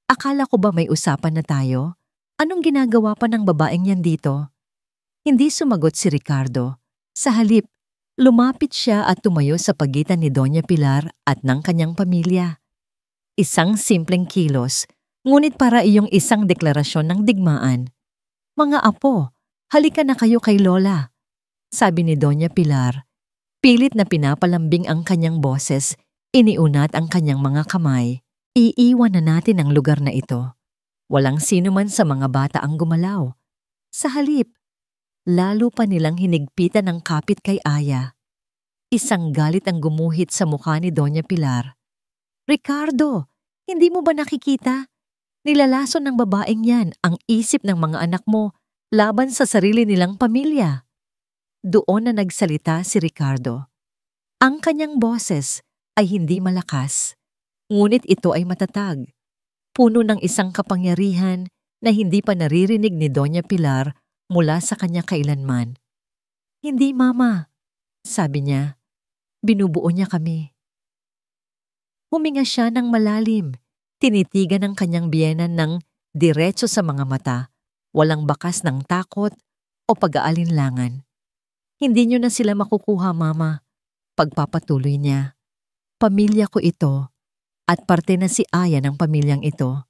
Akala ko ba may usapan na tayo? Anong ginagawa pa ng babaeng yan dito? Hindi sumagot si Ricardo. Sa halip, lumapit siya at tumayo sa pagitan ni Doña Pilar at ng kanyang pamilya. Isang simpleng kilos, ngunit para iyong isang deklarasyon ng digmaan. Mga apo, halika na kayo kay Lola, sabi ni Doña Pilar. Pilit na pinapalambing ang kanyang boses, iniunat ang kanyang mga kamay. Iiwan na natin ang lugar na ito. Walang sino man sa mga bata ang gumalaw. Sa halip, lalo pa nilang hinigpitan ng kapit kay Aya. Isang galit ang gumuhit sa mukha ni Doña Pilar. Ricardo, hindi mo ba nakikita? Nilalason ng babaeng yan ang isip ng mga anak mo laban sa sarili nilang pamilya. Doon na nagsalita si Ricardo. Ang kanyang boses ay hindi malakas, ngunit ito ay matatag. Puno ng isang kapangyarihan na hindi pa naririnig ni Doña Pilar mula sa kanya kailanman. Hindi, Mama, sabi niya. Binubuo niya kami. Huminga siya ng malalim. Tinitigan ang kanyang biyenan ng diretso sa mga mata, walang bakas ng takot o pag-aalinlangan. Hindi niyo na sila makukuha, Mama. Pagpapatuloy niya. Pamilya ko ito at parte na si Aya ng pamilyang ito.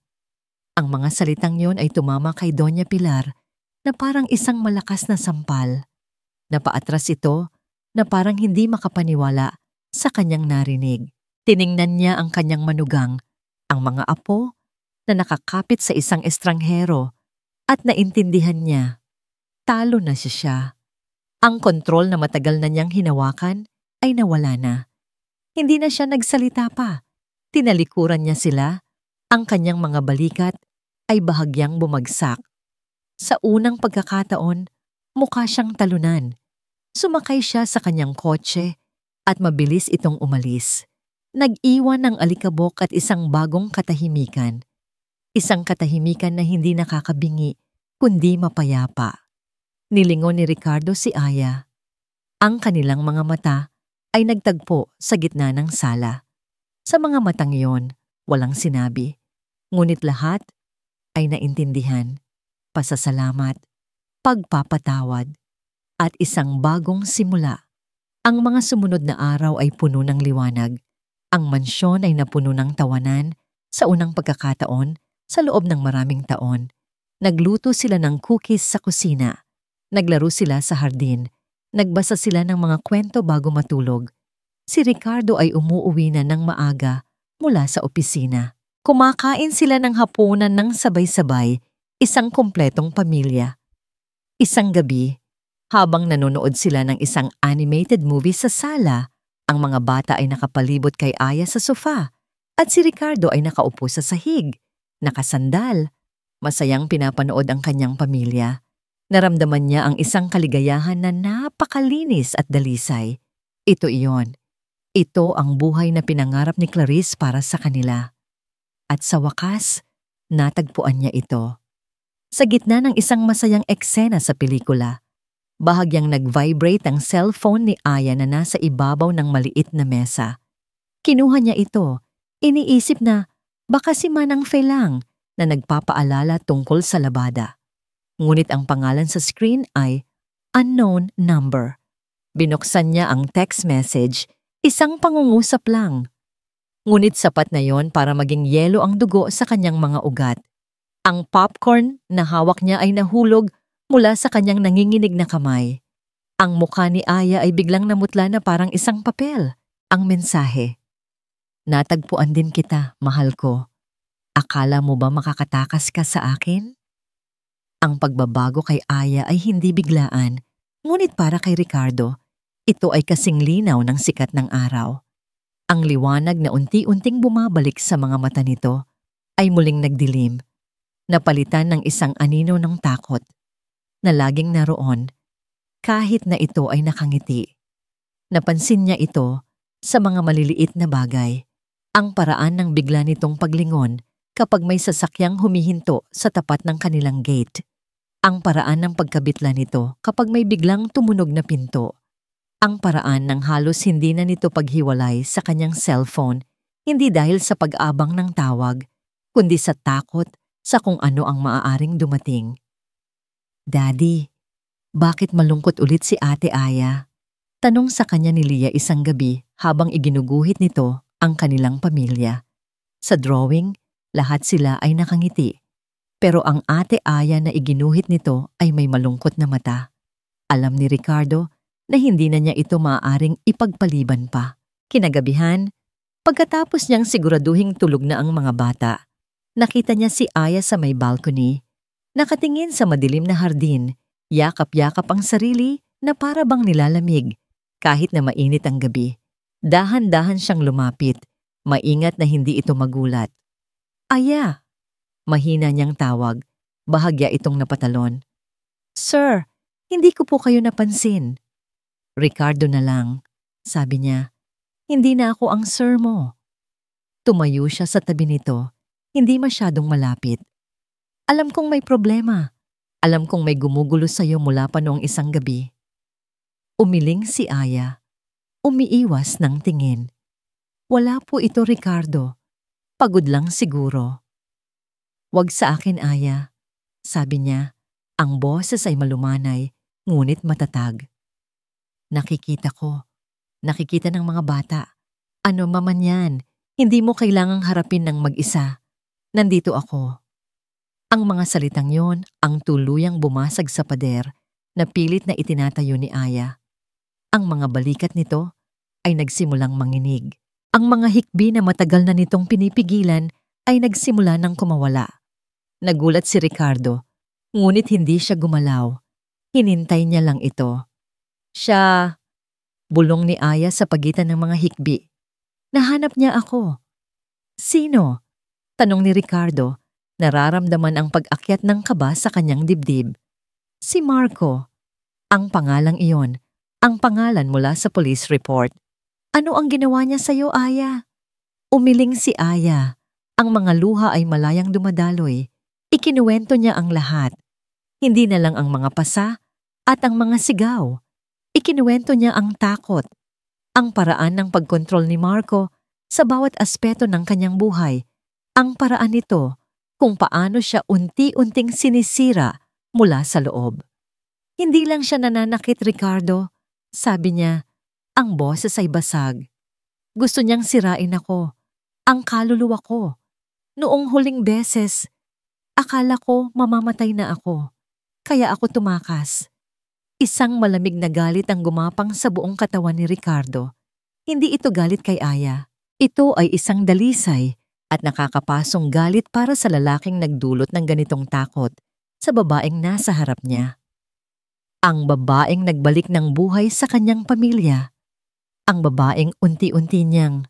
Ang mga salitang yon ay tumama kay Doña Pilar na parang isang malakas na sampal. Napaatras ito na parang hindi makapaniwala sa kanyang narinig. Tiningnan niya ang kanyang manugang, ang mga apo na nakakapit sa isang estranghero at naintindihan niya. Talo na siya. Ang kontrol na matagal na niyang hinawakan ay nawala na. Hindi na siya nagsalita pa. Tinalikuran niya sila. Ang kanyang mga balikat ay bahagyang bumagsak. Sa unang pagkakataon, mukha siyang talunan. Sumakay siya sa kanyang kotse at mabilis itong umalis. Nag-iwan ng alikabok at isang bagong katahimikan. Isang katahimikan na hindi nakakabingi, kundi mapayapa. Nilingon ni Ricardo si Aya. Ang kanilang mga mata ay nagtagpo sa gitna ng sala. Sa mga matang iyon, walang sinabi. Ngunit lahat ay naintindihan. Pasasalamat, pagpapatawad, at isang bagong simula. Ang mga sumunod na araw ay puno ng liwanag. Ang mansyon ay napuno ng tawanan sa unang pagkakataon sa loob ng maraming taon. Nagluto sila ng cookies sa kusina. Naglaro sila sa hardin. Nagbasa sila ng mga kwento bago matulog. Si Ricardo ay umuuwi na ng maaga mula sa opisina. Kumakain sila ng hapunan ng sabay-sabay, isang kumpletong pamilya. Isang gabi, habang nanonood sila ng isang animated movie sa sala, ang mga bata ay nakapalibot kay Aya sa sofa at si Ricardo ay nakaupo sa sahig, nakasandal. Masayang pinapanood ang kanyang pamilya. Naramdaman niya ang isang kaligayahan na napakalinis at dalisay. Ito iyon. Ito ang buhay na pinangarap ni Clarice para sa kanila. At sa wakas, natagpuan niya ito. Sa gitna ng isang masayang eksena sa pelikula, bahagyang nag-vibrate ang cellphone ni Aya na nasa ibabaw ng maliit na mesa. Kinuha niya ito, iniisip na baka si Manang Fe lang na nagpapaalala tungkol sa labada. Ngunit ang pangalan sa screen ay unknown number. Binuksan niya ang text message, isang pangungusap lang. Ngunit sapat na yon para maging yelo ang dugo sa kanyang mga ugat. Ang popcorn na hawak niya ay nahulog mula sa kanyang nanginginig na kamay. Ang mukha ni Aya ay biglang namutla na parang isang papel. Ang mensahe. Natagpuan din kita, mahal ko. Akala mo ba makakatakas ka sa akin? Ang pagbabago kay Aya ay hindi biglaan, ngunit para kay Ricardo, ito ay kasing linaw ng sikat ng araw. Ang liwanag na unti-unting bumabalik sa mga mata nito ay muling nagdilim, napalitan ng isang anino ng takot na laging naroon kahit na ito ay nakangiti. Napansin niya ito sa mga maliliit na bagay, ang paraan ng bigla nitong paglingon kapag may sasakyang humihinto sa tapat ng kanilang gate, ang paraan ng pagkabitla nito kapag may biglang tumunog na pinto, ang paraan ng halos hindi na nito paghiwalay sa kanyang cellphone, hindi dahil sa pag-abang ng tawag, kundi sa takot sa kung ano ang maaaring dumating. Daddy, bakit malungkot ulit si Ate Aya? Tanong sa kanya ni Leah isang gabi habang iginuguhit nito ang kanilang pamilya. Sa drawing, lahat sila ay nakangiti. Pero ang Ate Aya na iginuhit nito ay may malungkot na mata. Alam ni Ricardo na hindi na niya ito maaaring ipagpaliban pa. Kinagabihan, pagkatapos niyang siguraduhing tulog na ang mga bata, nakita niya si Aya sa may balcony, nakatingin sa madilim na hardin, yakap-yakap ang sarili na para bang nilalamig. Kahit na mainit ang gabi, dahan-dahan siyang lumapit, maingat na hindi ito magulat. Aya! Mahina niyang tawag, bahagya itong napatalon. Sir, hindi ko po kayo napansin. Ricardo na lang, sabi niya. Hindi na ako ang sir mo. Tumayo siya sa tabi nito, hindi masyadong malapit. Alam kong may problema. Alam kong may gumugulo sa'yo mula pa noong isang gabi. Umiling si Aya. Umiiwas ng tingin. Wala po ito, Ricardo. Pagod lang siguro. Wag sa akin, Aya. Sabi niya, ang boses ay malumanay, ngunit matatag. Nakikita ko. Nakikita ng mga bata. Ano maman yan, hindi mo kailangang harapin ng mag-isa. Nandito ako. Ang mga salitang yon ang tuluyang bumasag sa pader na pilit na itinatayo ni Aya. Ang mga balikat nito ay nagsimulang manginig. Ang mga hikbi na matagal na nitong pinipigilan ay nagsimula ng kumawala. Nagulat si Ricardo, ngunit hindi siya gumalaw. Hinintay niya lang ito. Siya, bulong ni Aya sa pagitan ng mga hikbi. Nahanap niya ako. Sino? Tanong ni Ricardo, nararamdaman ang pag-akyat ng kaba sa kanyang dibdib. Si Marco. Ang pangalang iyon Ang pangalan mula sa police report. Ano ang ginawa niya sa'yo, Aya? Umiling si Aya. Ang mga luha ay malayang dumadaloy. Ikinuwento niya ang lahat. Hindi na lang ang mga pasa at ang mga sigaw. Ikinuwento niya ang takot. Ang paraan ng pagkontrol ni Marco sa bawat aspeto ng kanyang buhay. Ang paraan nito kung paano siya unti-unting sinisira mula sa loob. Hindi lang siya nananakit, Ricardo. Sabi niya, ang boses ay basag. Gusto niyang sirain ako, ang kaluluwa ko. Noong huling beses, akala ko mamamatay na ako. Kaya ako tumakas. Isang malamig na galit ang gumapang sa buong katawan ni Ricardo. Hindi ito galit kay Aya. Ito ay isang dalisay at nakakapasong galit para sa lalaking nagdulot ng ganitong takot sa babaeng nasa harap niya. Ang babaeng nagbalik ng buhay sa kanyang pamilya. Ang babaeng unti-unti niyang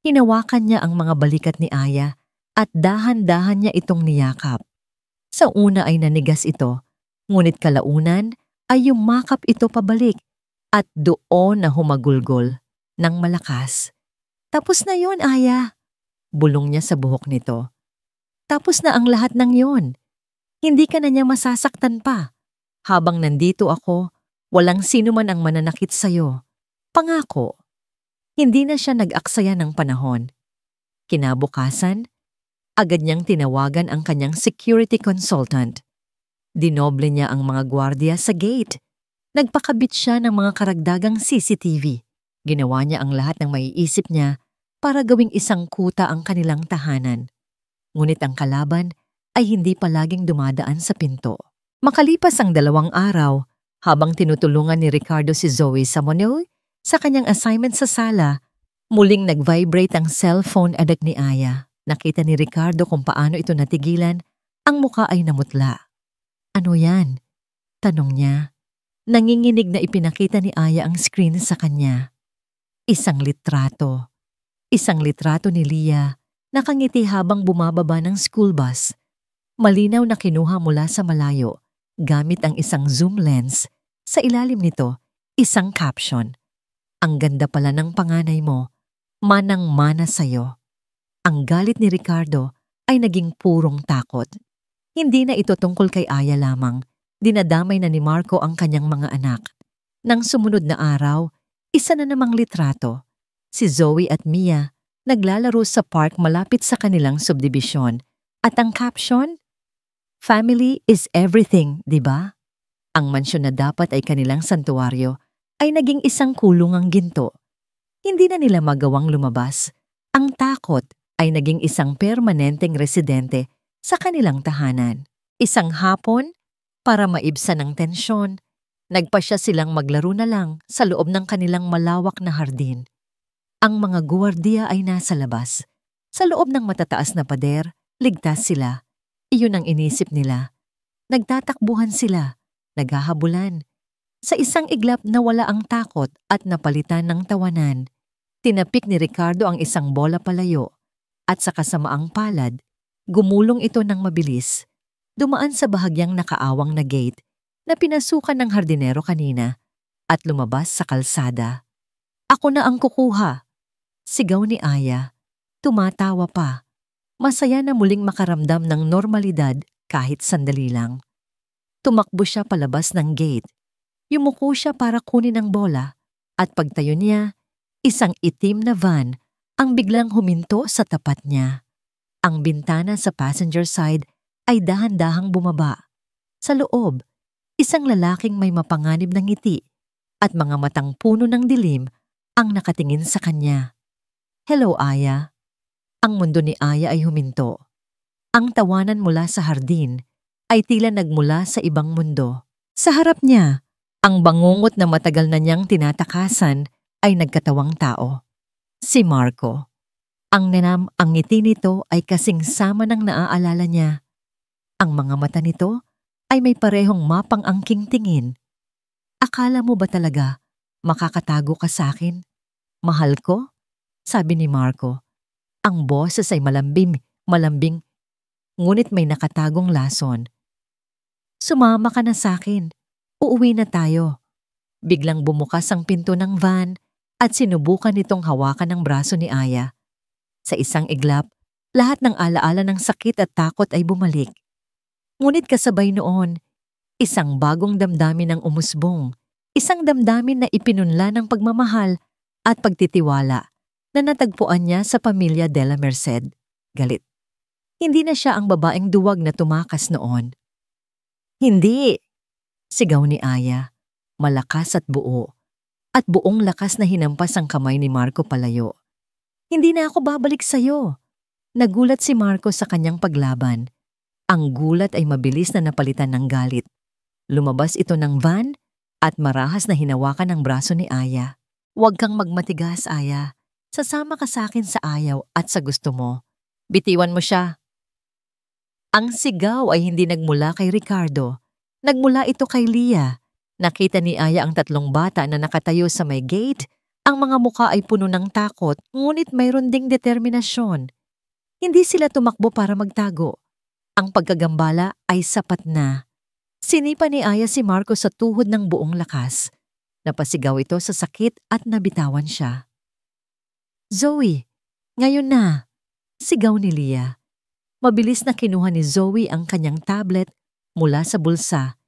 hinawakan niya ang mga balikat ni Aya at dahan-dahan niya itong niyakap. Sa una ay nanigas ito, ngunit kalaunan ay yumakap ito pabalik at doon na humagulgol ng malakas. Tapos na yon, Aya. Bulong niya sa buhok nito. Tapos na ang lahat ng yon. Hindi ka na niya masasaktan pa. Habang nandito ako, walang sino man ang mananakit sa'yo. Pangako. Hindi na siya nag-aksaya ng panahon. Kinabukasan, agad niyang tinawagan ang kanyang security consultant. Dinoble niya ang mga gwardiya sa gate. Nagpakabit siya ng mga karagdagang CCTV. Ginawa niya ang lahat ng maiisip niya para gawing isang kuta ang kanilang tahanan. Ngunit ang kalaban ay hindi palaging dumadaan sa pinto. Makalipas ang 2 araw, habang tinutulungan ni Ricardo si Zoe Samonel sa kanyang assignment sa sala, muling nag-vibrate ang cellphone adag ni Aya. Nakita ni Ricardo kung paano ito natigilan, ang muka ay namutla. Ano yan? Tanong niya. Nanginginig na ipinakita ni Aya ang screen sa kanya. Isang litrato. Isang litrato ni Leah, nakangiti habang bumababa ng school bus. Malinaw na kinuha mula sa malayo, gamit ang isang zoom lens. Sa ilalim nito, isang caption. Ang ganda pala ng panganay mo, manang-mana sa'yo. Ang galit ni Ricardo ay naging purong takot. Hindi na ito tungkol kay Aya lamang. Dinadamay na ni Marco ang kanyang mga anak. Nang sumunod na araw, isa na namang litrato. Si Zoe at Mia naglalaro sa park malapit sa kanilang subdibisyon. At ang caption? Family is everything, di ba? Ang mansyon na dapat ay kanilang santuwaryo ay naging isang kulungang ginto. Hindi na nila magawang lumabas. Ang takot ay naging isang permanenteng residente sa kanilang tahanan. Isang hapon, para maibsan ang tensyon, nagpasya silang maglaro na lang sa loob ng kanilang malawak na hardin. Ang mga guwardiya ay nasa labas. Sa loob ng matataas na pader, ligtas sila. Iyon ang inisip nila. Nagtatakbuhan sila, naghahabulan. Sa isang iglap na wala ang takot at napalitan ng tawanan, tinapik ni Ricardo ang isang bola palayo at sa kasamaang palad, gumulong ito ng mabilis. Dumaan sa bahagyang nakaawang na gate na pinasukan ng hardinero kanina at lumabas sa kalsada. Ako na ang kukuha. Sigaw ni Aya. Tumatawa pa. Masaya na muling makaramdam ng normalidad kahit sandali lang. Tumakbo siya palabas ng gate. Yumuko siya para kunin ang bola at pagtayo niya, isang itim na van ang biglang huminto sa tapat niya. Ang bintana sa passenger side ay dahan-dahang bumaba. Sa loob, isang lalaking may mapanganib na ngiti at mga matang puno ng dilim ang nakatingin sa kanya. Hello, Aya. Ang mundo ni Aya ay huminto. Ang tawanan mula sa hardin ay tila nagmula sa ibang mundo. Sa harap niya, ang bangungot na matagal na niyang tinatakasan ay nagkatawang tao. Si Marco. Ang ngiti nito ay kasing sama ng naaalala niya. Ang mga mata nito ay may parehong mapang-angking tingin. Akala mo ba talaga makakatago ka sa akin? Mahal ko? Sabi ni Marco. Ang boses ay malambing, ngunit may nakatagong lason. Sumama ka na sa akin. Uuwi na tayo. Biglang bumukas ang pinto ng van at sinubukan nitong hawakan ang braso ni Aya. Sa isang iglap, lahat ng alaala ng sakit at takot ay bumalik. Ngunit kasabay noon, isang bagong damdamin ang umusbong, isang damdamin na ipinunla ng pagmamahal at pagtitiwala na natagpuan niya sa pamilya de la Merced. Galit. Hindi na siya ang babaeng duwag na tumakas noon. Hindi! Sigaw ni Aya, malakas at buo, at buong lakas na hinampas ang kamay ni Marco palayo. Hindi na ako babalik sa'yo. Nagulat si Marco sa kanyang paglaban. Ang gulat ay mabilis na napalitan ng galit. Lumabas ito ng van at marahas na hinawakan ang braso ni Aya. Huwag kang magmatigas, Aya. Sasama ka sa akin sa ayaw at sa gusto mo. Bitiwan mo siya. Ang sigaw ay hindi nagmula kay Ricardo. Nagmula ito kay Lia. Nakita ni Aya ang tatlong bata na nakatayo sa may gate. Ang mga muka ay puno ng takot, ngunit mayroon ding determinasyon. Hindi sila tumakbo para magtago. Ang pagkagambala ay sapat na. Sinipa ni Aya si Marco sa tuhod ng buong lakas. Napasigaw ito sa sakit at nabitawan siya. Zoe, ngayon na! Sigaw ni Lia. Mabilis na kinuha ni Zoe ang kanyang tablet mula sa bulsa.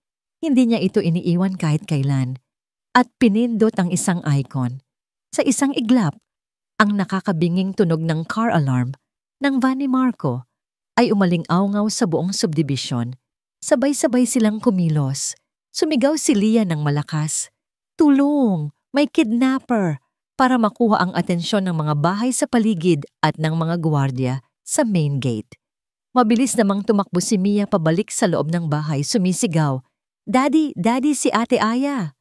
Hindi niya ito iniiwan kahit kailan. At pinindot ang isang icon. Sa isang iglap, ang nakakabinging tunog ng car alarm ng van ni Marco ay umaling-awngaw sa buong subdivision. Sabay-sabay silang kumilos. Sumigaw si Lia ng malakas. Tulong! May kidnapper! Para makuha ang atensyon ng mga bahay sa paligid at ng mga gwardiya sa main gate. Mabilis namang tumakbo si Mia pabalik sa loob ng bahay, sumisigaw, Daddy, Daddy, si Ate Aya!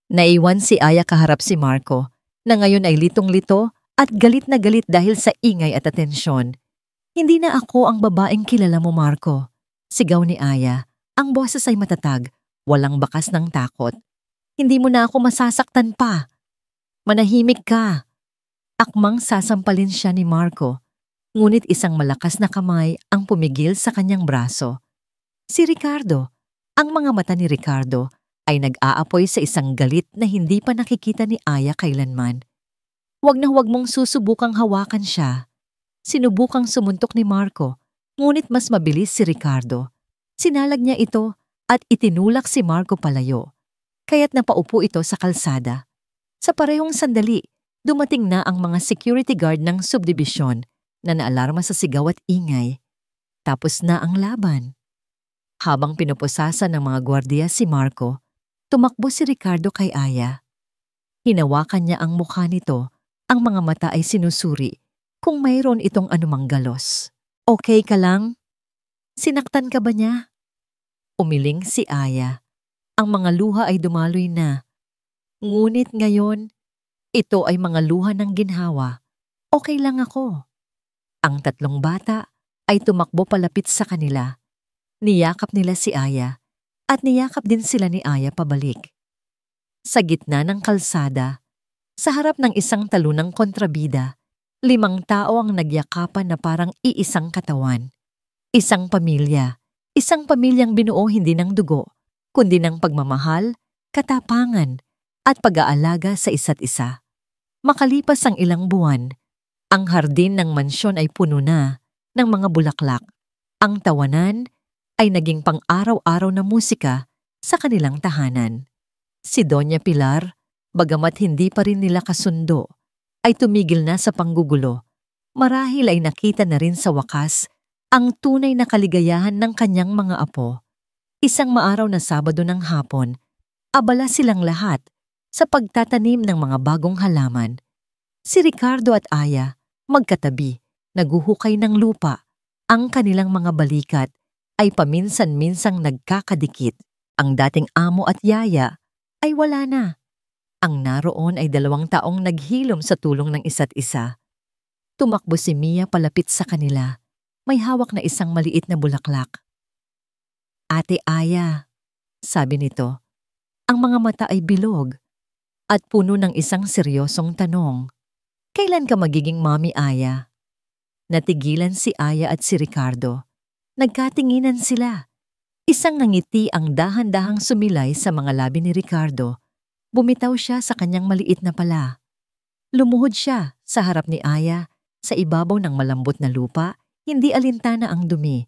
Naiwan si Aya kaharap si Marco, na ngayon ay litong-lito at galit na galit dahil sa ingay at atensyon. Hindi na ako ang babaeng kilala mo, Marco. Sigaw ni Aya. Ang boses ay matatag, walang bakas ng takot. Hindi mo na ako masasaktan pa. Manahimik ka. Akmang sasampalin siya ni Marco. Ngunit isang malakas na kamay ang pumigil sa kanyang braso. Si Ricardo. Ang mga mata ni Ricardo ay nag-aapoy sa isang galit na hindi pa nakikita ni Aya kailanman. Huwag na huwag mong susubukang hawakan siya. Sinubukang sumuntok ni Marco, ngunit mas mabilis si Ricardo. Sinalag niya ito at itinulak si Marco palayo, kaya't napaupo ito sa kalsada. Sa parehong sandali, dumating na ang mga security guard ng subdivision na naalarma sa sigaw at ingay. Tapos na ang laban. Habang pinupusasa ng mga gwardiya si Marco, tumakbo si Ricardo kay Aya. Hinawakan niya ang mukha nito, ang mga mata ay sinusuri kung mayroon itong anumang galos. Okay ka lang? Sinaktan ka ba niya? Umiling si Aya. Ang mga luha ay dumaloy na. Ngunit ngayon, ito ay mga luha ng ginhawa. Okay lang ako. Ang tatlong bata ay tumakbo palapit sa kanila. Niyakap nila si Aya at niyakap din sila ni Aya pabalik. Sa gitna ng kalsada, sa harap ng isang talunang kontrabida, 5 tao ang nagyakapan na parang iisang katawan. Isang pamilyang binuo hindi ng dugo, kundi ng pagmamahal, katapangan, at pag-aalaga sa isa't isa. Makalipas ang ilang buwan, ang hardin ng mansyon ay puno na ng mga bulaklak. Ang tawanan ay naging pang-araw-araw na musika sa kanilang tahanan. Si Doña Pilar, bagamat hindi pa rin nila kasundo, ay tumigil na sa panggugulo. Marahil ay nakita na rin sa wakas ang tunay na kaligayahan ng kanyang mga apo. Isang maaraw na Sabado ng hapon, abala silang lahat sa pagtatanim ng mga bagong halaman. Si Ricardo at Aya, magkatabi, naguhukay ng lupa. Ang kanilang mga balikat ay paminsan-minsang nagkakadikit. Ang dating amo at yaya ay wala na. Ang naroon ay 2 taong naghilom sa tulong ng isa't isa. Tumakbo si Mia palapit sa kanila. May hawak na isang maliit na bulaklak. Ate Aya, sabi nito. Ang mga mata ay bilog at puno ng isang seryosong tanong. Kailan ka magiging Mommy Aya? Natigilan si Aya at si Ricardo. Nagkatinginan sila. Isang ngiti ang dahan-dahang sumilay sa mga labi ni Ricardo Bumitaw siya sa kanyang maliit na pala. Lumuhod siya sa harap ni Aya sa ibabaw ng malambot na lupa, hindi alintana ang dumi.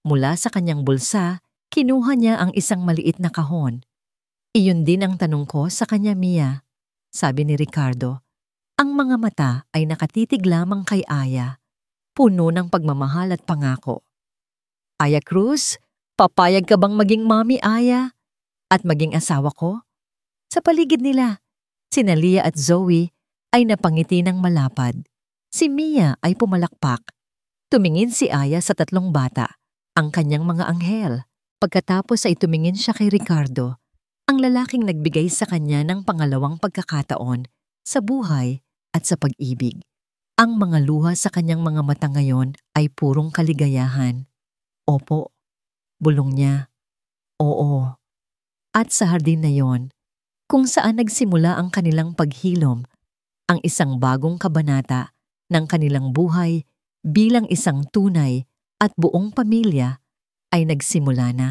Mula sa kanyang bulsa, kinuha niya ang isang maliit na kahon. Iyon din ang tanong ko sa kanya, Mia, sabi ni Ricardo. Ang mga mata ay nakatitig lamang kay Aya, puno ng pagmamahal at pangako. Aya Cruz, papayag ka bang maging mami, Aya? At maging asawa ko? Sa paligid nila, sina Leah at Zoe ay napangiti ng malapad. Si Mia ay pumalakpak. Tumingin si Aya sa tatlong bata, ang kanyang mga anghel. Pagkatapos ay tumingin siya kay Ricardo, ang lalaking nagbigay sa kanya ng pangalawang pagkakataon sa buhay at sa pag-ibig. Ang mga luha sa kanyang mga mata ngayon ay purong kaligayahan. Opo, bulong niya. Oo. At sa hardin na yon, kung saan nagsimula ang kanilang paghilom, ang isang bagong kabanata ng kanilang buhay bilang isang tunay at buong pamilya ay nagsimula na.